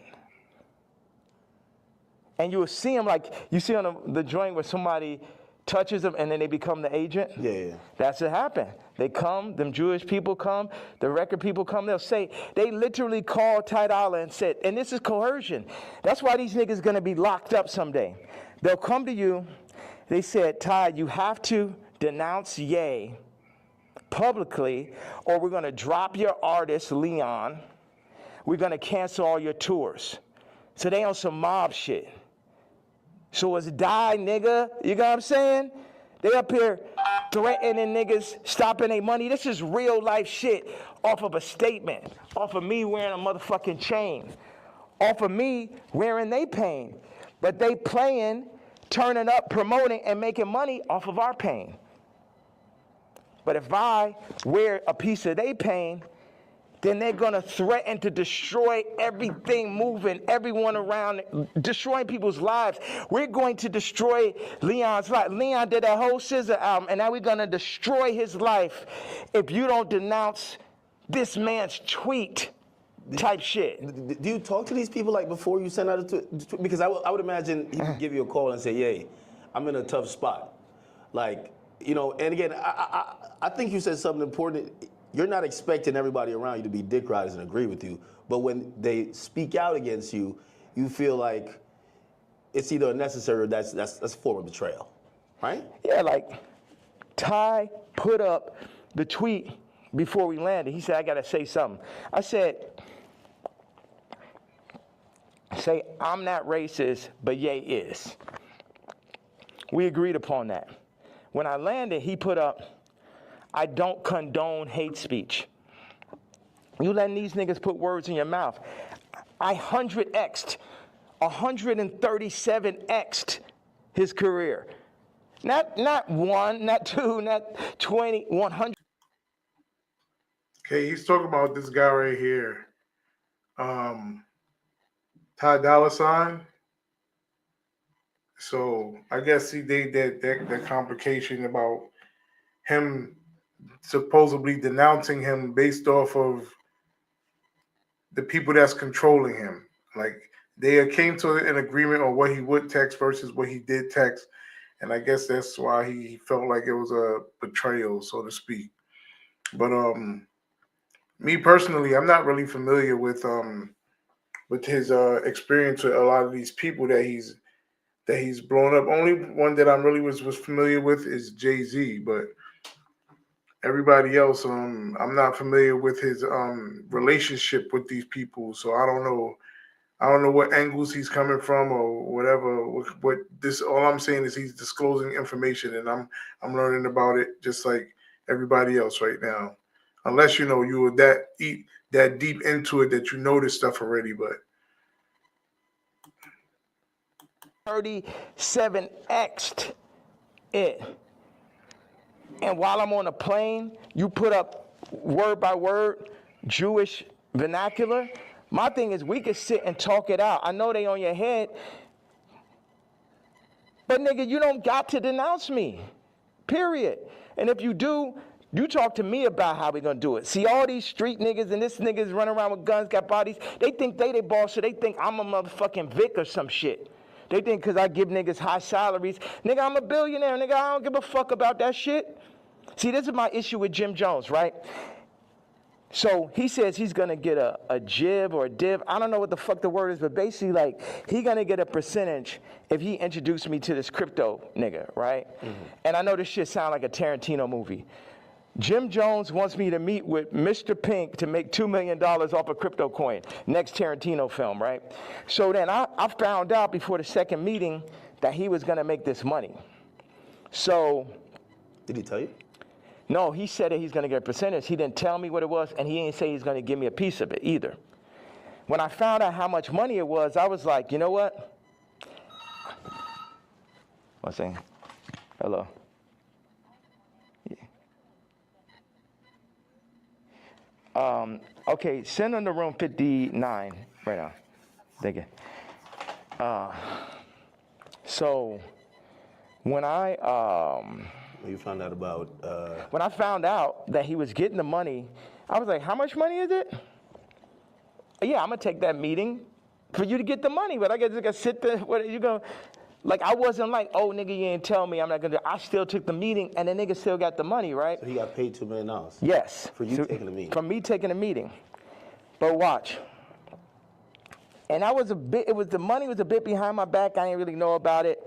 And you will see them like, you see on the joint where somebody touches them and then they become the agent? Yeah. That's what happened. They come, them Jewish people come, the record people come, they'll say, they literally called Ty Dolla and said, and this is coercion. That's why these niggas gonna be locked up someday. They'll come to you, they said, Ty, you have to denounce Ye publicly or we're gonna drop your artist, Leon. We're gonna cancel all your tours. So they on some mob shit. So it's die, nigga. You know what I'm saying? They up here threatening niggas, stopping their money. This is real life shit off of a statement, off of me wearing a motherfucking chain, off of me wearing they pain. But they playing, turning up, promoting, and making money off of our pain. But if I wear a piece of they pain, then they're going to threaten to destroy everything moving, everyone around, destroying people's lives. We're going to destroy Leon's life. Leon did that whole SZA album, and now we're going to destroy his life if you don't denounce this man's tweet type shit. Do you talk to these people like before you send out a tweet? Because I would imagine he would give you a call and say, "Yay, I'm in a tough spot." Like, you know, and again, I think you said something important. You're not expecting everybody around you to be dick riders and agree with you, but when they speak out against you, you feel like it's either unnecessary or that's a form of betrayal, right? Yeah, like Ty put up the tweet before we landed. He said, I gotta say something. I said, say I'm not racist, but Ye is. We agreed upon that. When I landed, he put up, I don't condone hate speech. You letting these niggas put words in your mouth. I 137x'd his career. Not one, not two, not 20, 100. Okay, he's talking about this guy right here, um, Ty Dolla Sign. So I guess he did that complication about him supposedly denouncing him based off of the people that's controlling him. Like they came to an agreement on what he would text versus what he did text, and I guess that's why he felt like it was a betrayal, so to speak. But me personally, I'm not really familiar with his experience with a lot of these people that he's blown up. Only one that I'm really was familiar with is Jay-Z, but everybody else, I'm not familiar with his relationship with these people, so I don't know. I don't know what angles he's coming from or whatever. What this? All I'm saying is he's disclosing information, and I'm learning about it just like everybody else right now. Unless you know you were that deep into it that you know this stuff already, but 37x'd it. And while I'm on a plane, you put up word by word Jewish vernacular. My thing is we could sit and talk it out. I know they on your head, but nigga, you don't got to denounce me, period. And if you do, you talk to me about how we gonna do it. See all these street niggas and this niggas running around with guns, got bodies, they think they boss, so they think I'm a motherfucking Vic or some shit. They think because I give niggas high salaries, nigga, I'm a billionaire, nigga, I don't give a fuck about that shit. See, this is my issue with Jim Jones, right? So he says he's gonna get a jib or a div. I don't know what the fuck the word is, but basically like he gonna get a percentage if he introduced me to this crypto nigga, right? And I know this shit sound like a Tarantino movie. Jim Jones wants me to meet with Mr. Pink to make $2 million off a crypto coin. Next Tarantino film, right? So then I found out before the second meeting that he was gonna make this money. So. Did he tell you? No, he said that he's going to get a percentage. He didn't tell me what it was, and he didn't say he's going to give me a piece of it either. When I found out how much money it was, I was like, you know what? One second. Hello. Yeah. Okay, send him to room 59 right now. Thank you. So when You found out about. When I found out that he was getting the money, I was like, how much money is it? Yeah, I'm gonna take that meeting for you to get the money, but I gotta sit there. What are you gonna? Like, I wasn't like, oh, nigga, you ain't tell me I'm not gonna do. I still took the meeting, and the nigga still got the money, right? So he got paid $2 million. Yes. For you taking the meeting. For me taking the meeting. But watch. And I was the money was a bit behind my back. I didn't really know about it.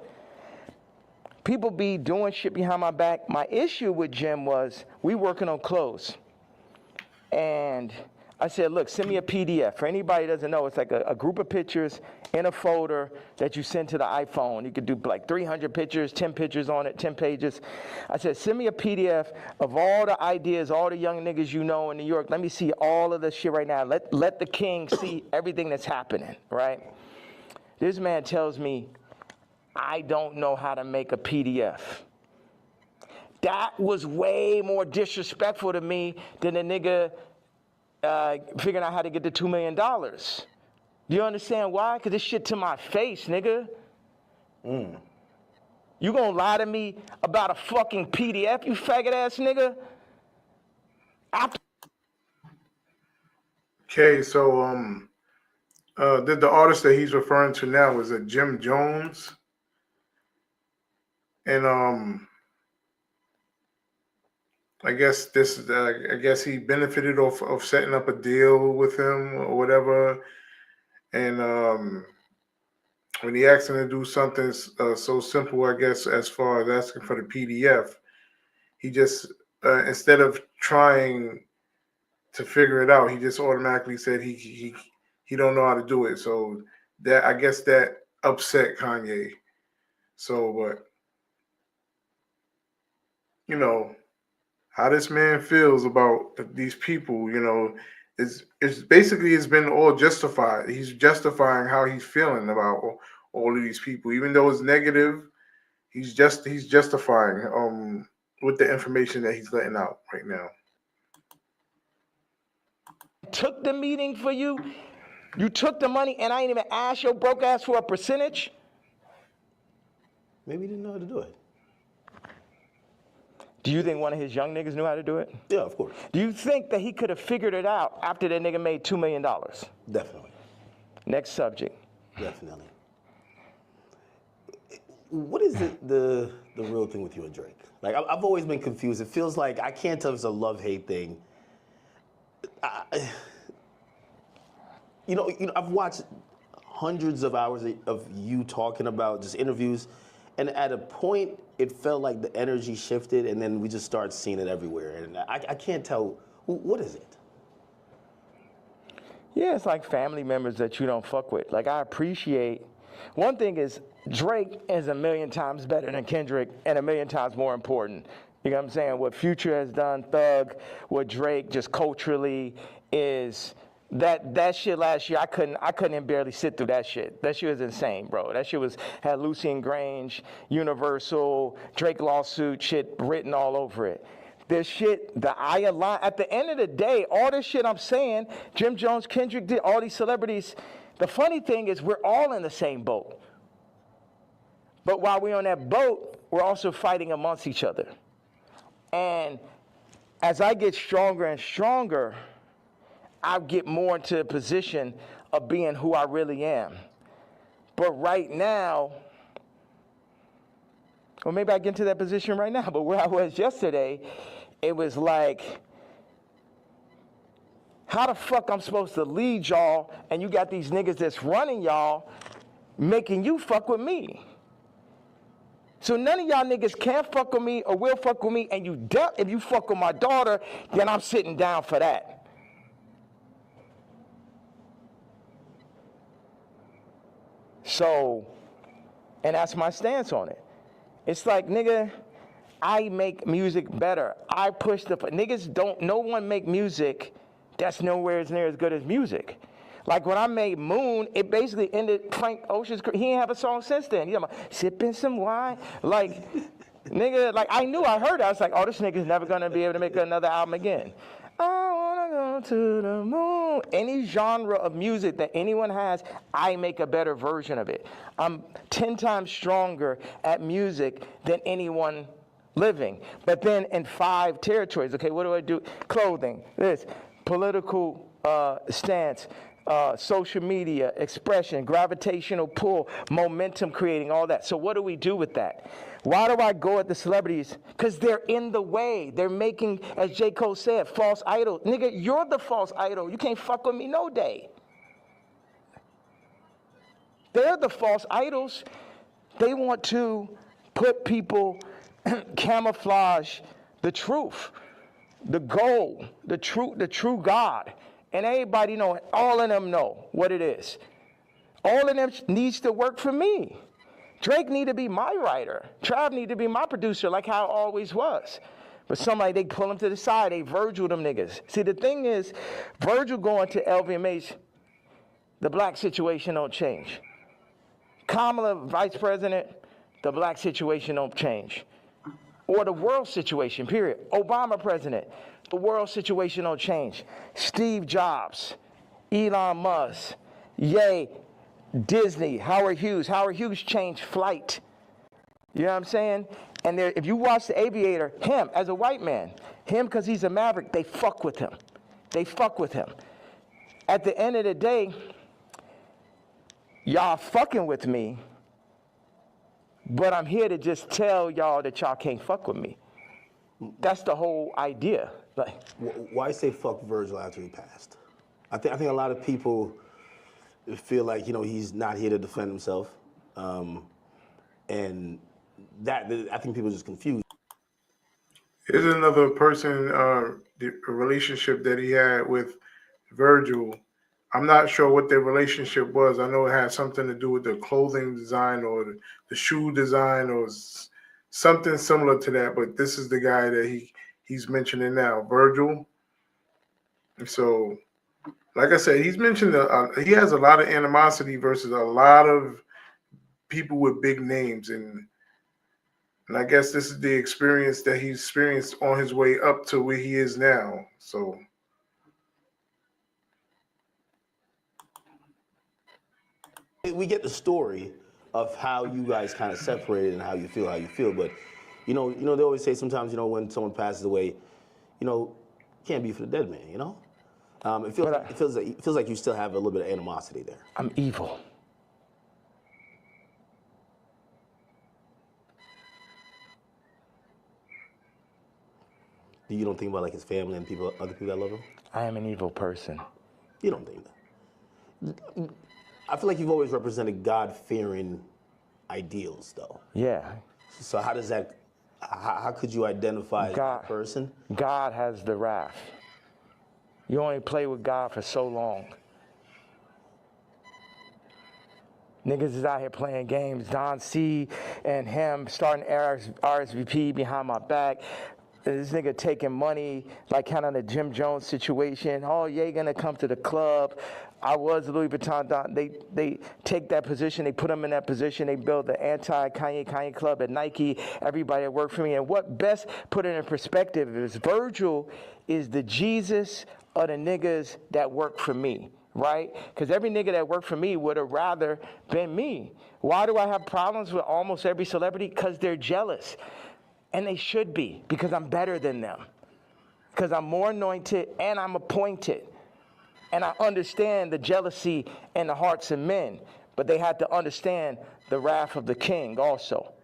People be doing shit behind my back. My issue with Jim was we working on clothes. And I said, look, send me a PDF. For anybody who doesn't know, it's like a group of pictures in a folder that you send to the iPhone. You could do like 300 pictures, 10 pictures on it, 10 pages. I said, send me a PDF of all the ideas, all the young niggas you know in New York. Let me see all of this shit right now. Let the king see everything that's happening, right? This man tells me, I don't know how to make a PDF. That was way more disrespectful to me than a nigga figuring out how to get the $2 million. You understand why? Because this shit to my face, nigga. You gonna lie to me about a fucking PDF, you faggot ass nigga? okay. So the artist that he's referring to now is a Jim Jones, and I guess he benefited off of setting up a deal with him or whatever, and when he asked him to do something so simple, I guess as far as asking for the PDF, he just instead of trying to figure it out, he just automatically said he don't know how to do it. So that I guess that upset Kanye. So, but you know how this man feels about these people, it's basically it's been all justified. He's justifying how he's feeling about all of these people, even though it's negative. He's justifying with the information that he's letting out right now. took the meeting for you. You took the money and I ain't even asked your broke ass for a percentage. Maybe he didn't know how to do it. Do you think one of his young niggas knew how to do it? Yeah, of course. Do you think that he could have figured it out after that nigga made $2 million? Definitely. Next subject. Definitely. What is the real thing with you and Drake? Like, I've always been confused. It feels like I can't tell if it's a love-hate thing. I've watched hundreds of hours of you talking about just interviews, and at a point, it felt like the energy shifted, and then we just started seeing it everywhere. And I can't tell, what is it? Yeah, it's like family members that you don't fuck with. Like, I appreciate, one thing is, Drake is 1,000,000 times better than Kendrick and 1,000,000 times more important. You know what I'm saying? What Future has done, Thug, what Drake just culturally is, that shit last year, I couldn't barely sit through that shit. That shit was insane, bro. That shit had Lucian Grange, Universal, Drake lawsuit shit written all over it. This shit, at the end of the day, all this shit I'm saying, Jim Jones, Kendrick did, all these celebrities, the funny thing is we're all in the same boat. But while we're on that boat, we're also fighting amongst each other. And as I get stronger and stronger, I get more into a position of being who I really am. But right now, or maybe I get into that position right now, but where I was yesterday, it was like, how the fuck I'm supposed to lead y'all and you got these niggas that's running y'all making you fuck with me? So none of y'all niggas can fuck with me or will fuck with me, and if you fuck with my daughter, then I'm sitting down for that. So, and that's my stance on it. It's like, nigga, I make music better. I push no one make music that's nowhere near as good as music. Like when I made Moon, it basically ended Frank Ocean's career. He ain't have a song since then. You know, sipping some wine. Like, nigga, like I heard it. I was like, oh, this nigga's never gonna be able to make another album again. I wanna go to the moon. Any genre of music that anyone has, I make a better version of it. I'm 10 times stronger at music than anyone living. But then in 5 territories, okay, what do I do? Clothing, this, political stance, social media, expression, gravitational pull, momentum creating, all that. So what do we do with that? Why do I go at the celebrities? Because they're in the way. They're making, as J. Cole said, false idol. Nigga, you're the false idol. You can't fuck with me no day. They're the false idols. They want to put people, camouflage the truth, the goal, the true God. And everybody know, all of them know what it is. All of them needs to work for me. Drake need to be my writer. Trav need to be my producer, like how it always was. But somebody, they pull him to the side, they Virgil them niggas. See, the thing is, Virgil going to LVMH, the black situation don't change. Kamala, vice president, the black situation don't change. Or the world situation, period. Obama president, the world situation don't change. Steve Jobs, Elon Musk, Ye, Disney, Howard Hughes. Howard Hughes changed flight. You know what I'm saying? And if you watch The Aviator, him as a white man, him because he's a maverick, they fuck with him. They fuck with him. At the end of the day, y'all fucking with me, but I'm here to just tell y'all that y'all can't fuck with me. That's the whole idea. Like, why say fuck Virgil after he passed? I think a lot of people feel like, he's not here to defend himself. And I think people are just confused. Here's another person, the relationship that he had with Virgil. I'm not sure what their relationship was. I know it had something to do with the clothing design or the shoe design or something similar to that. But this is the guy that he's mentioning now, Virgil. So, like I said, he's mentioned he has a lot of animosity versus a lot of people with big names, and I guess this is the experience that he experienced on his way up to where he is now. So, we get the story of how you guys kind of separated and how you feel. But they always say sometimes, when someone passes away, can't be for the dead man. It feels like you still have a little bit of animosity there. I'm evil. You don't think about like his family and other people that love him? I am an evil person. You don't think that? I feel like you've always represented God-fearing ideals, though. Yeah. So how does that? How could you identify that person? God has the wrath. You only play with God for so long. Niggas is out here playing games. Don C and him starting RSVP behind my back. This nigga taking money, like kind of the Jim Jones situation. Oh, Ye gonna come to the club. I was Louis Vuitton Don. They take that position, they put him in that position, they build the anti-Kanye club at Nike, everybody that worked for me. And what best put it in perspective is Virgil is the Jesus of the niggas that work for me, right? Because every nigga that worked for me would have rather been me. Why do I have problems with almost every celebrity? Because they're jealous. And they should be, because I'm better than them. Because I'm more anointed and I'm appointed. And I understand the jealousy in the hearts of men. But they had to understand the wrath of the king also.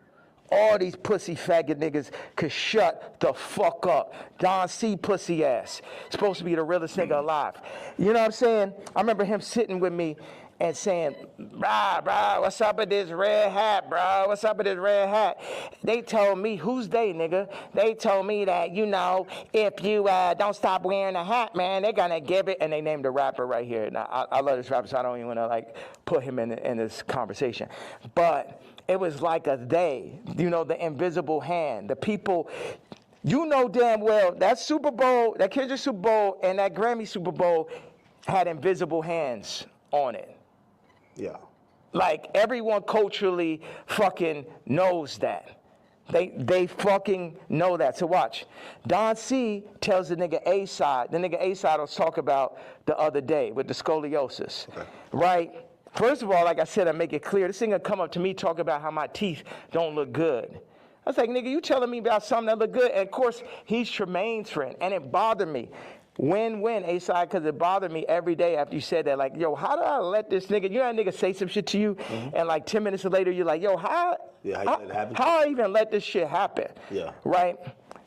All these pussy faggot niggas could shut the fuck up. Don C pussy ass. Supposed to be the realest nigga alive. You know what I'm saying? I remember him sitting with me and saying, brah, what's up with this red hat, bro? What's up with this red hat? They told me, who's they, nigga? They told me that, if you don't stop wearing a hat, man, they're gonna give it, and they named a rapper right here. Now, I love this rapper, so I don't even wanna, put him in this conversation. But it was like a they, the invisible hand, the people, damn well, that Super Bowl, that Kendrick Super Bowl, and that Grammy Super Bowl had invisible hands on it. Yeah. Like, everyone culturally fucking knows that. They fucking know that. So watch. Don C tells the nigga A-side. The nigga A-side I was talking about the other day with the scoliosis. Okay. Right? First of all, like I said, I make it clear. This nigga come up to me talking about how my teeth don't look good. I was like, nigga, you telling me about something that look good? And of course, he's Tremaine's friend. And it bothered me. Win-win, A-side, because it bothered me every day after you said that. Like, yo, how do I let this nigga, that nigga say some shit to you, and 10 minutes later, you're like, yo, how I even let this shit happen? Yeah. Right?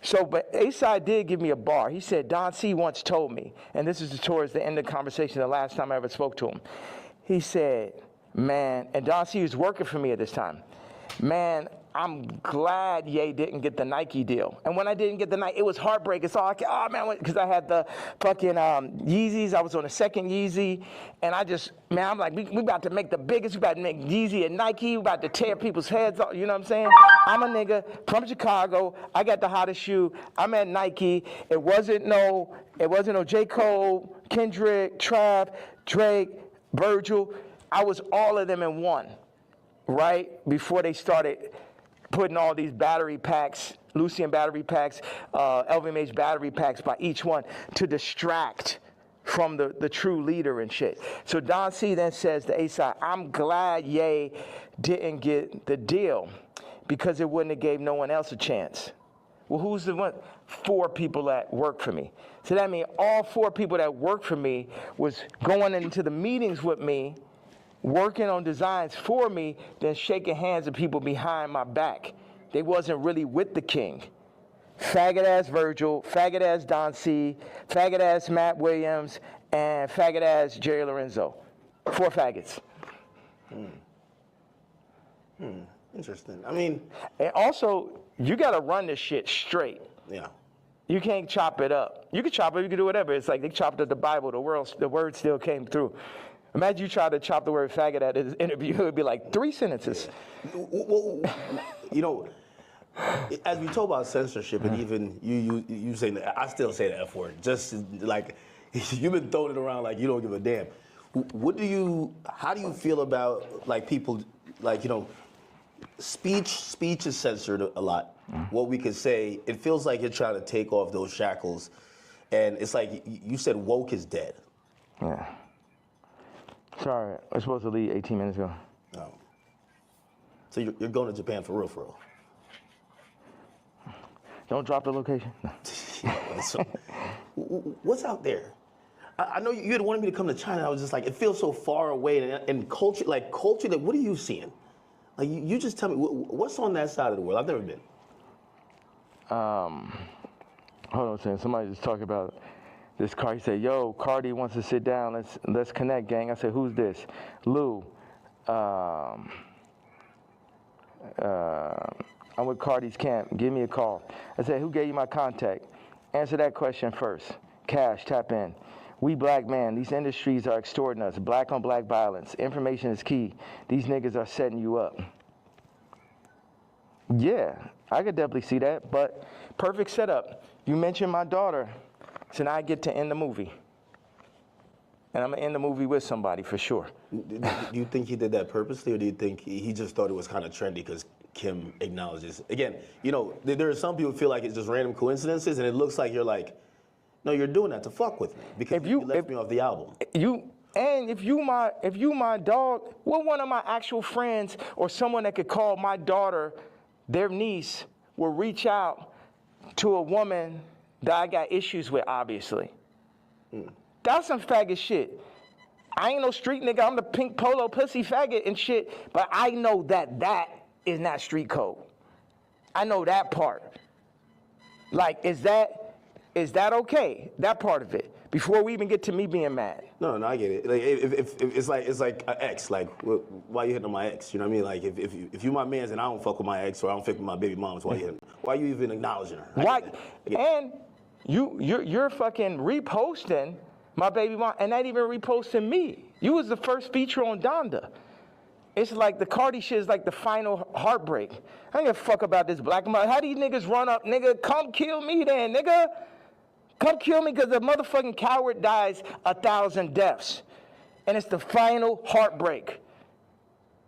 So, but A-side did give me a bar. He said, Don C once told me, and this is towards the end of the conversation, the last time I ever spoke to him. He said, man, and Don C was working for me at this time. Man, I'm glad Ye didn't get the Nike deal. And when I didn't get the Nike, it was heartbreaking. So because I had the fucking Yeezys. I was on the second Yeezy. And I'm like, we about to make the biggest. We about to make Yeezy and Nike. We about to tear people's heads off. You know what I'm saying? I'm a nigga from Chicago. I got the hottest shoe. I'm at Nike. It wasn't no J. Cole, Kendrick, Trav, Drake, Virgil. I was all of them in one, right? Before they started putting all these battery packs, Lucian battery packs, LVMH battery packs by each one to distract from the true leader and shit. So Don C then says to A-side, I'm glad Ye didn't get the deal because it wouldn't have gave no one else a chance. Well, who's the one? 4 people that work for me. So that means all 4 people that work for me was going into the meetings with me, working on designs for me, then shaking hands with people behind my back. They wasn't really with the king. Faggot ass Virgil, faggot ass Don C, faggot ass Matt Williams, and faggot ass Jerry Lorenzo. 4 faggots. Interesting. I mean, and also, you gotta run this shit straight. Yeah. You can't chop it up. You can chop it, you can do whatever. It's like they chopped up the Bible, the word still came through. Imagine you try to chop the word faggot at his interview, it would be like 3 sentences. Well, as we talk about censorship, and even you saying that, I still say the F word. Just like you've been throwing it around like you don't give a damn. How do you feel about like people speech is censored a lot. What we could say, it feels like you're trying to take off those shackles, and it's like you said woke is dead. Yeah. Sorry, I was supposed to leave 18 minutes ago. No. So you're going to Japan for real, for real? Don't drop the location. No. So, what's out there? I know you had wanted me to come to China. I was just like, it feels so far away. And culture, like, what are you seeing? Like, you just tell me, what's on that side of the world? I've never been. Hold on a second. Somebody just talking about this car. He said, yo, Cardi wants to sit down. Let's connect, gang. I said, who's this? Lou. I'm with Cardi's camp. Give me a call. I said, who gave you my contact? Answer that question first. Cash, tap in. We black men, these industries are extorting us. Black on black violence. Information is key. These niggas are setting you up. Yeah, I could definitely see that, but perfect setup. You mentioned my daughter, so now I get to end the movie. And I'm gonna end the movie with somebody for sure. Do you think he did that purposely, or do you think he just thought it was kind of trendy because Kim acknowledges? Again, you know, there are some people who feel like it's just random coincidences, and it looks like you're like, no, you're doing that to fuck with me because you left me off the album. If you my dog, what one of my actual friends or someone that could call my daughter their niece will reach out to a woman that I got issues with, obviously. That's some faggot shit. I ain't no street nigga. I'm the pink polo pussy faggot and shit, but I know that is not street code. I know that part. Like, is that okay? That part of it. Before we even get to me being mad. No, I get it. Like, if it's like an ex. Like, why you hitting on my ex? You know what I mean? Like, if you my man's and I don't fuck with my ex or I don't fuck with my baby moms, why you hitting? Why you even acknowledging her? Why? And you're fucking reposting my baby mom and not even reposting me. You was the first feature on Donda. It's like the Cardi shit is like the final heartbreak. I don't give a fuck about this black mother. How these niggas run up, nigga? Come kill me then, nigga. Come kill me because a motherfucking coward dies 1,000 deaths. And it's the final heartbreak.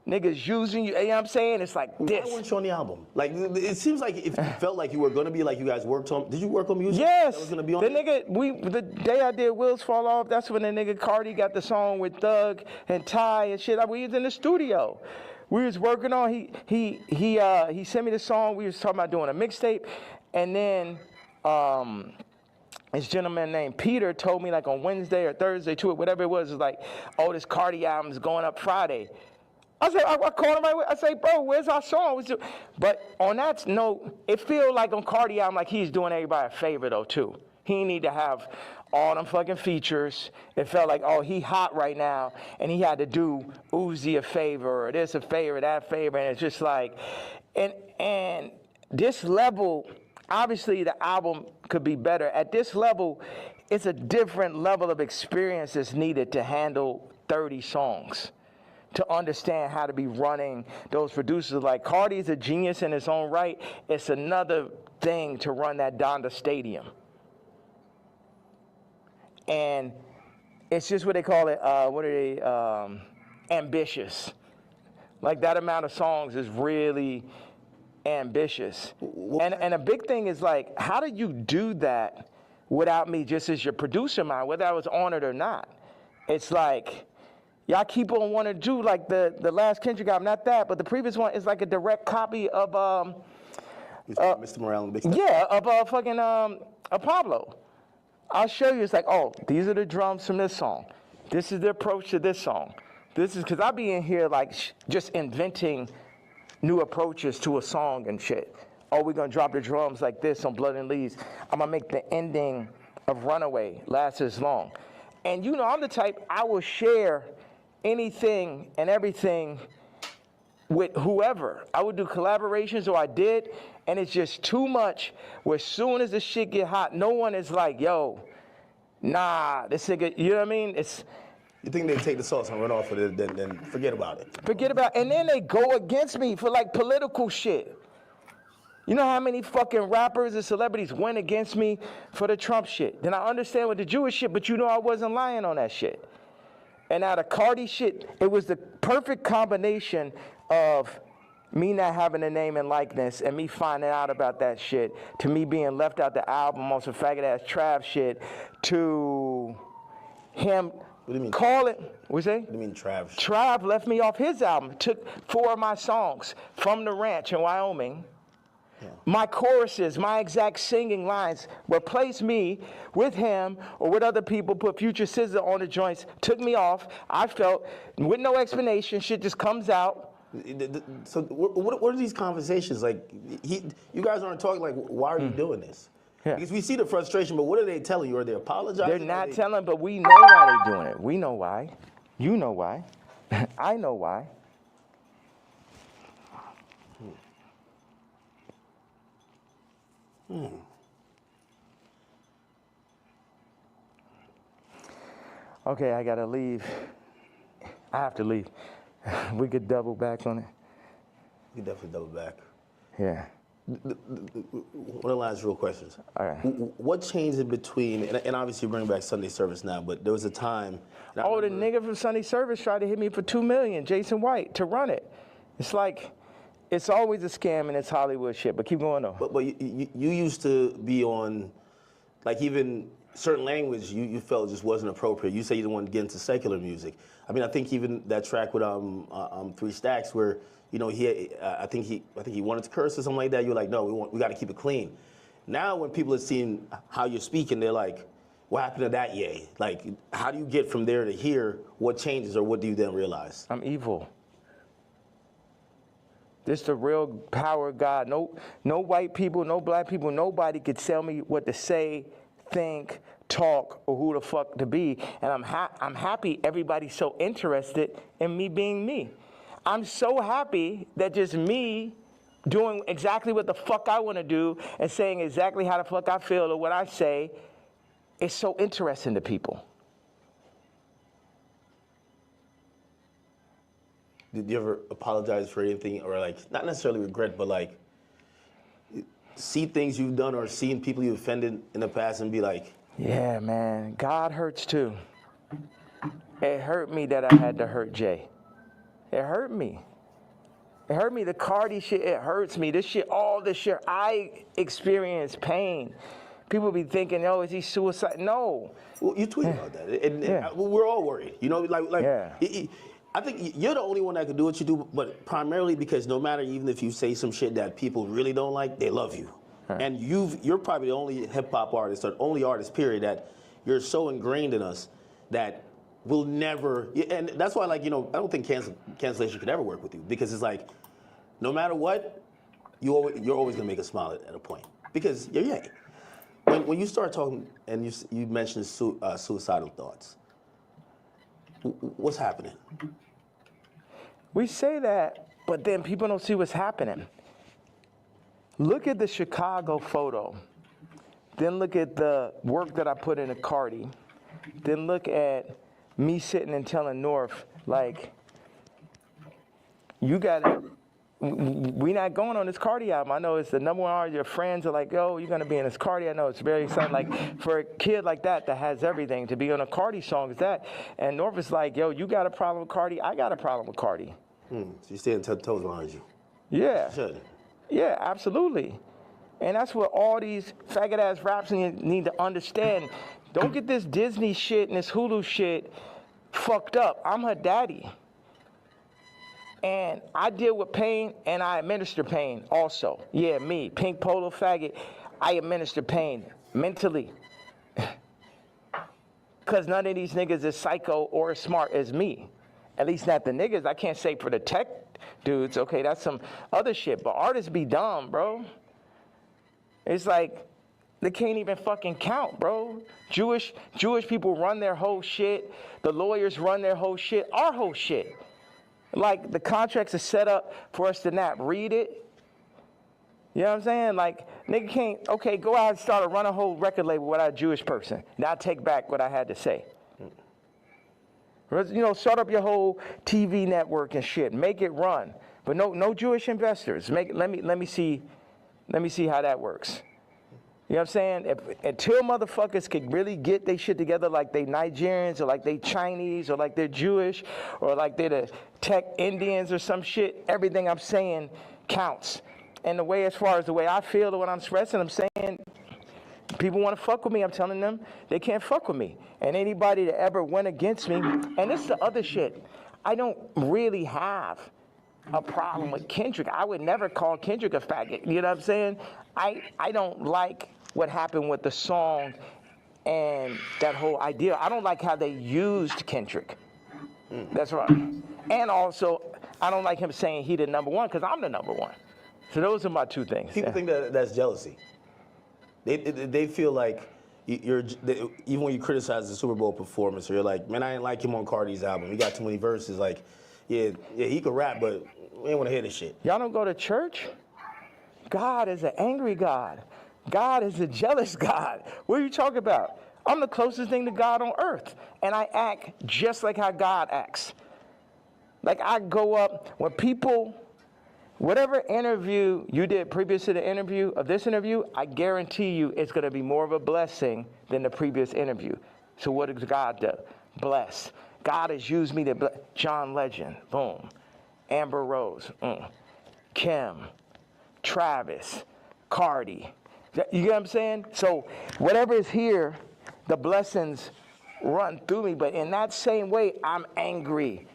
Niggas using you, you know what I'm saying? It's like this. Why weren't you on the album? Like, it seems like if you felt like you were gonna be, like you guys worked on, did you work on music? Yes. That was gonna be on the day I did Wheels Fall Off, that's when the nigga Cardi got the song with Thug and Ty and shit. We was in the studio. We was working on, he sent me the song, we was talking about doing a mixtape, and then, this gentleman named Peter told me like on Wednesday or Thursday to it, whatever it was like, oh, this Cardi album is going up Friday. I said, I called him right away. I say, bro, where's our song? But on that note, it feel like on Cardi album like he's doing everybody a favor though too. He need to have all them fucking features. It felt like, oh, he hot right now, and he had to do Uzi a favor or this a favor, that favor, and it's just like, and this level. Obviously, the album could be better. At this level, it's a different level of experience that's needed to handle 30 songs, to understand how to be running those producers. Like, Cardi's a genius in his own right. It's another thing to run that Donda Stadium. And it's just what they call it, ambitious. Like, that amount of songs is really ambitious. And a big thing is like, how did you do that without me just as your producer mind, whether I was on it or not? It's like, y'all keep on wanting to do like the last Kendrick album, not that, but the previous one is like a direct copy of Mr. Morale and Big Step. Yeah, of fucking Pablo. I'll show you. It's like, oh, these are the drums from this song. This is the approach to this song. This is because I be in here like just inventing new approaches to a song and shit. Oh, we're gonna drop the drums like this on Blood and Leaves. I'm gonna make the ending of Runaway last as long. And you know, I'm the type, I will share anything and everything with whoever. I would do collaborations, or I did, and it's just too much where as soon as the shit get hot, no one is like, yo, nah, this nigga, you know what I mean? You think they take the sauce and run off with it, then forget about it. And then they go against me for like political shit. You know how many fucking rappers and celebrities went against me for the Trump shit? Then I understand with the Jewish shit, but you know I wasn't lying on that shit. And now the Cardi shit, it was the perfect combination of me not having a name and likeness and me finding out about that shit, to me being left out the album on some faggot ass Trav shit, to him What do you mean? Call it. What's that? What do you mean, Trav? Trav left me off his album. Took 4 of my songs from the ranch in Wyoming. Yeah. My choruses, my exact singing lines, replaced me with him or with other people, put Future Scissor on the joints, took me off. I felt, with no explanation, shit just comes out. So what are these conversations like? You guys aren't talking like, why are you doing this? Yeah. Because we see the frustration, but what are they telling you? Are they apologizing? They're not telling, but we know why they're doing it. We know why. You know why. I know why. Okay, I gotta leave. I have to leave. We could double back on it. You definitely double back. Yeah. One of the last real questions. All right. What changed in between, and obviously you bring back Sunday service now, but there was a time. Oh, the nigga from Sunday Service tried to hit me for $2 million, Jason White, to run it. It's like, it's always a scam and it's Hollywood shit, but keep going though. But you used to be on, like even certain language you felt just wasn't appropriate. You say you didn't want to get into secular music. I mean, I think even that track with 3 Stacks where, you know, I think he wanted to curse or something like that. You're like, no, we got to keep it clean. Now when people are seeing how you're speaking, they're like, what happened to that yay? Like, how do you get from there to here? What changes or what do you then realize? I'm evil. This the real power of God. No white people, no black people, nobody could tell me what to say, think, talk, or who the fuck to be. And I'm happy everybody's so interested in me being me. I'm so happy that just me doing exactly what the fuck I want to do and saying exactly how the fuck I feel or what I say is so interesting to people. Did you ever apologize for anything or like, not necessarily regret, but like see things you've done or seen people you offended in the past and be like, yeah, man, God hurts too. It hurt me that I had to hurt Jay. It hurt me. It hurt me. The Cardi shit, it hurts me. This shit, all this shit, I experience pain. People be thinking, oh, is he suicide? No. Well, you tweeted about that, and we're all worried. You know, like Yeah. I think you're the only one that can do what you do, but primarily because no matter even if you say some shit that people really don't like, they love you. Right. And you're probably the only hip hop artist or only artist, period, that you're so ingrained in us that we'll never. And that's why, like, you know, I don't think cancellation could ever work with you because it's like, no matter what, you're always gonna make us smile at a point because you're Ye. When you start talking and you mentioned suicidal thoughts, what's happening? We say that, but then people don't see what's happening. Look at the Chicago photo. Then look at the work that I put into Cardi. Then look at me sitting and telling North, like, you gotta, we not going on this Cardi album. I know it's the number one artist. Your friends are like, yo, you're gonna be in this Cardi. I know it's very exciting. Like, for a kid like that has everything, to be on a Cardi song is that. And North is like, yo, you got a problem with Cardi? I got a problem with Cardi. So you're staying toes behind you. Yeah. Should. Yeah, absolutely. And that's what all these faggot-ass raps need to understand. Don't get this Disney shit and this Hulu shit fucked up. I'm her daddy. And I deal with pain and I administer pain also. Yeah, me, pink polo faggot, I administer pain mentally. Because none of these niggas is psycho or as smart as me. At least not the niggas. I can't say for the tech dudes. Okay, that's some other shit. But artists be dumb, bro. It's like they can't even fucking count, bro. Jewish people run their whole shit. The lawyers run their whole shit. Our whole shit. Like, the contracts are set up for us to not read it. You know what I'm saying? Like, nigga can't, okay, go out and start run a whole record label without a Jewish person. Now take back what I had to say. You know, start up your whole TV network and shit. Make it run. But no Jewish investors. Let me see how that works. You know what I'm saying? Until motherfuckers can really get their shit together like they Nigerians or like they Chinese or like they're Jewish or like they're the tech Indians or some shit, everything I'm saying counts. And the way, as far as the way I feel or what I'm expressing, I'm saying People want to fuck with me, I'm telling them they can't fuck with me. And anybody that ever went against me, and this is the other shit, I don't really have a problem with Kendrick. I would never call Kendrick a faggot, you know what I'm saying? I don't like what happened with the song and that whole idea. I don't like how they used Kendrick. That's right. And also, I don't like him saying he the number one, because I'm the number one. So those are my two things. People think that that's jealousy. They feel like even when you criticize the Super Bowl performance, or you're like, man, I didn't like him on Cardi's album. He got too many verses. Like, yeah, he could rap, but we ain't want to hear this shit. Y'all don't go to church? God is an angry God. God is a jealous God. What are you talking about? I'm the closest thing to God on earth, and I act just like how God acts. Like, I go up, when people, whatever interview you did previous to the interview of this interview, I guarantee you it's going to be more of a blessing than the previous interview. So what does God do? Bless. God has used me to bless. John Legend, boom. Amber Rose, Kim, Travis, Cardi. You get what I'm saying? So whatever is here, the blessings run through me. But in that same way, I'm angry.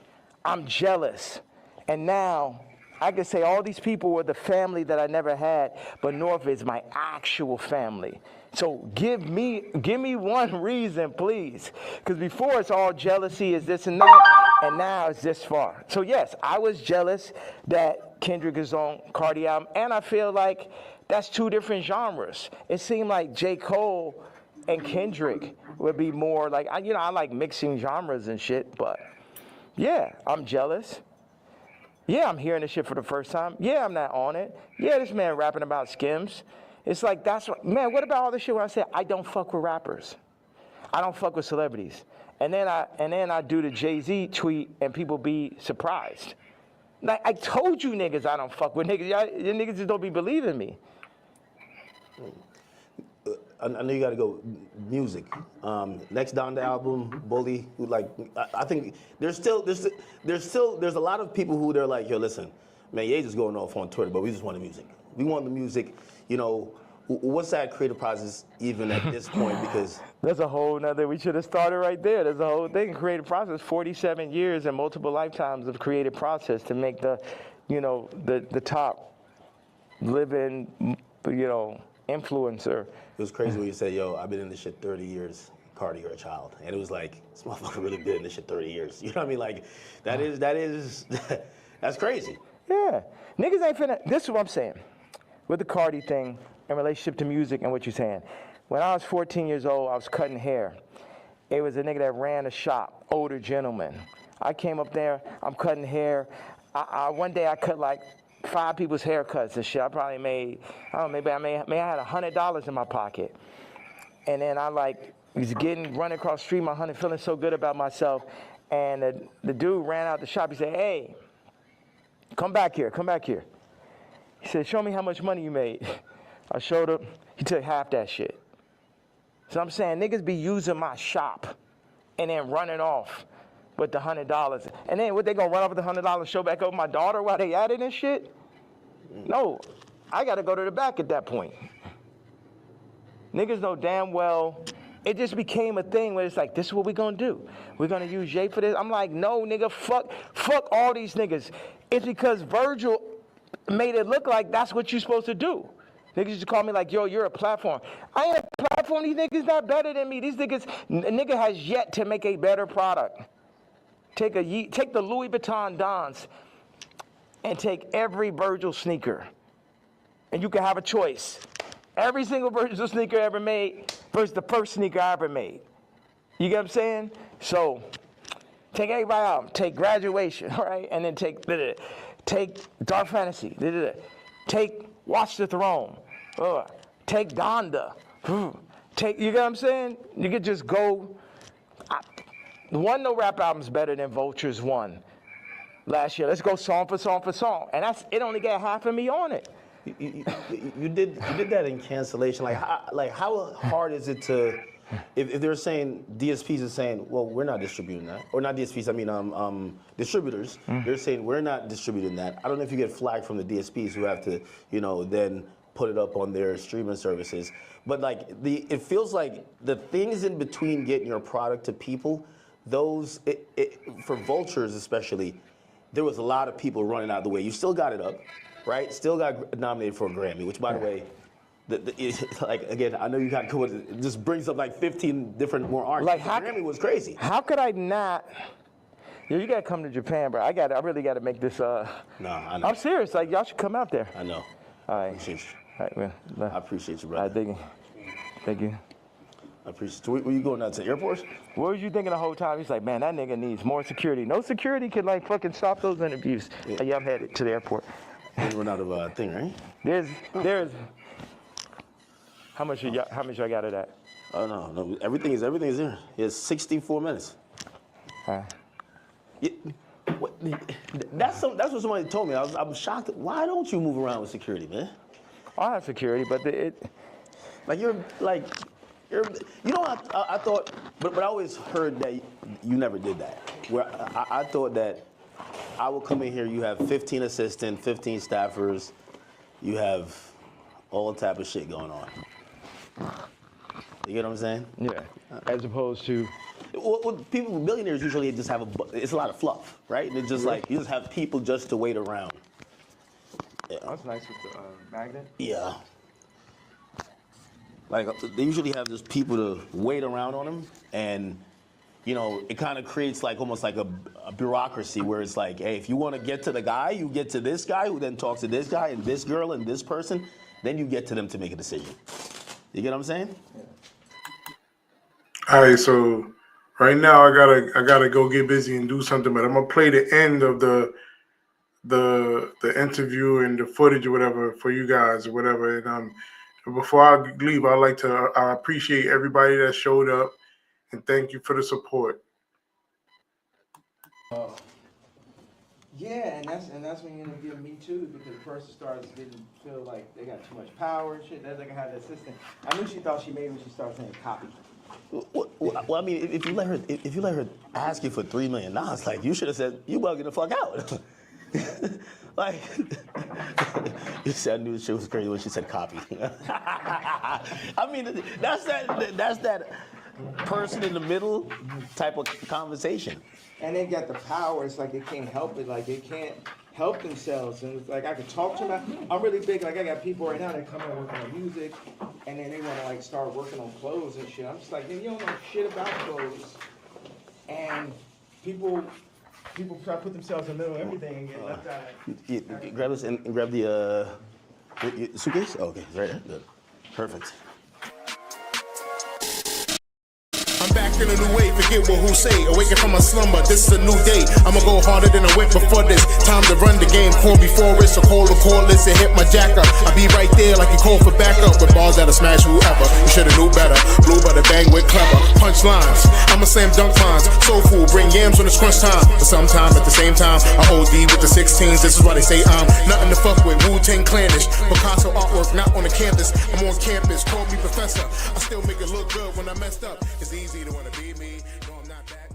I'm jealous. And now I can say all these people were the family that I never had, but North is my actual family. So give me one reason, please. Because before it's all jealousy, is this and that, and now it's this far. So yes, I was jealous that Kendrick is on Cardi album, and I feel like that's two different genres. It seemed like J. Cole and Kendrick would be more like, I like mixing genres and shit, but yeah, I'm jealous. Yeah, I'm hearing this shit for the first time. Yeah, I'm not on it. Yeah, this man rapping about Skims. It's like, that's what, man, what about all this shit when I say I don't fuck with rappers? I don't fuck with celebrities. And then I do the Jay-Z tweet and people be surprised. Like, I told you niggas I don't fuck with niggas. You niggas just don't be believing me. I know you got to go music. Next down the album, Bully. Like, I think there's a lot of people who they're like, yo, listen, man, Ye just going off on Twitter, but we just want the music. We want the music. You know, what's that creative process even at this point? Because there's a whole nother. We should have started right there. There's a whole thing. Creative process. 47 years and multiple lifetimes of creative process to make the top living, influencer. It was crazy when you said, yo, I've been in this shit 30 years, Cardi, you're a child. And it was like, this motherfucker really been in this shit 30 years. You know what I mean? Like, that's crazy. Yeah. Niggas ain't finna, this is what I'm saying. With the Cardi thing in relationship to music and what you're saying. When I was 14 years old, I was cutting hair. It was a nigga that ran a shop, older gentleman. I came up there, I'm cutting hair. One day I cut like 5 people's haircuts and shit. I probably made, I don't know, maybe I had $100 in my pocket. And then I was running across the street, my honey, feeling so good about myself. And the dude ran out the shop. He said, hey, come back here. He said, show me how much money you made. I showed him. He took half that shit. So I'm saying niggas be using my shop and then running off with the $100. And then what, they gonna run off with the $100, show back over my daughter while they at it and shit? No, I gotta go to the back at that point. Niggas know damn well, it just became a thing where it's like, this is what we gonna do. We're gonna use Jay for this. I'm like, no, nigga, fuck all these niggas. It's because Virgil made it look like that's what you're supposed to do. Niggas used to call me like, yo, you're a platform. I ain't a platform. These niggas not better than me. These niggas, nigga has yet to make a better product. Take the Louis Vuitton Dons and take every Virgil sneaker. And you can have a choice. Every single Virgil sneaker ever made versus the first sneaker I ever made. You get what I'm saying? So take everybody out. Take Graduation, all right? And then take Dark Fantasy. Take Watch the Throne. Take Donda. You get what I'm saying? You could just go. No rap album's better than Vulture's one last year. Let's go song for song for song. And it only got half of me on it. You did that in Cancellation. Like how hard is it to, if they're saying, DSPs are saying, well, we're not distributing that. Or not DSPs, I mean distributors. They're saying we're not distributing that. I don't know if you get flagged from the DSPs who have to, then put it up on their streaming services. But like it feels like the things in between getting your product to people, those for vultures especially, there was a lot of people running out of the way. You still got it up, right? Still got nominated for a Grammy, which by the way, like again, I know you got cool. It just brings up like 15 different more artists. Like the Grammy was crazy. How could I not? You gotta come to Japan, bro. I really gotta make this. No, I know. I'm serious. Like y'all should come out there. I know. All right. Appreciate you. All right, man. I appreciate you, All right, brother. thank you. I appreciate you. Where you going now, to the airport? What was you thinking the whole time? He's like, man, that nigga needs more security. No security can like fucking stop those interviews. Yeah, I'm headed to the airport. You run out of thing, right? There's. How much I got of that? Oh no, everything is there. It's 64 minutes. All right. That's what somebody told me. I'm shocked. Why don't you move around with security, man? I have security, but You know what I thought, but I always heard that you never did that. Where I thought that I would come in here, you have 15 assistants, 15 staffers, you have all type of shit going on. You get what I'm saying? yeah. As opposed to. Well, people, millionaires usually just have it's a lot of fluff, right? And it's just like, you just have people just to wait around. Yeah. That's nice with the magnet. Yeah. Like, they usually have just people to wait around on them, and, you know, it kind of creates like almost like a bureaucracy where it's like, hey, if you want to get to the guy, you get to this guy who then talks to this guy and this girl and this person, then you get to them to make a decision. You get what I'm saying? Yeah. All right, so right now I gotta go get busy and do something, but I'm gonna play the end of the interview and the footage or whatever for you guys or whatever. And before I leave, I appreciate everybody that showed up and thank you for the support. Yeah, and that's when you interview me too, because the person starts getting feel like they got too much power and shit. That's like I had the assistant. I knew she thought she made when she started saying copy. Well, I mean, if you let her ask you for $3 million, like you should have said, you bugging the fuck out. Like, you said I knew the shit was crazy when she said copy. I mean, that's that person in the middle type of conversation. And they got the power. It's like they can't help it. Like they can't help themselves. And it's like I could talk to them. I'm really big. Like I got people right now that come and work on music, and then they want to like start working on clothes and shit. I'm just like, you don't know shit about clothes. And people try to put themselves in the middle of everything and get left out. Grab this and grab the suitcase. Oh, okay, right there. Good. Perfect. I'm back in a new way, forget what who say. Awaken from my slumber, this is a new day. I'ma go harder than I went before this. Time to run the game, call before it. So call the cordless and hit my jack up. I be right there like you call for backup. With balls that'll smash whoever. You should've knew better. Blue butter bang with clever. Punch lines, I'ma slam dunk lines. Soul food, bring yams when it's crunch time. But sometime at the same time, I hold D with the 16s. This is why they say I'm nothing to fuck with. Wu-Tang Clanish. Picasso artwork, not on the canvas. I'm on campus, call me professor. I still make it look good when I messed up. It's easy to wanna be me. No, I'm not that.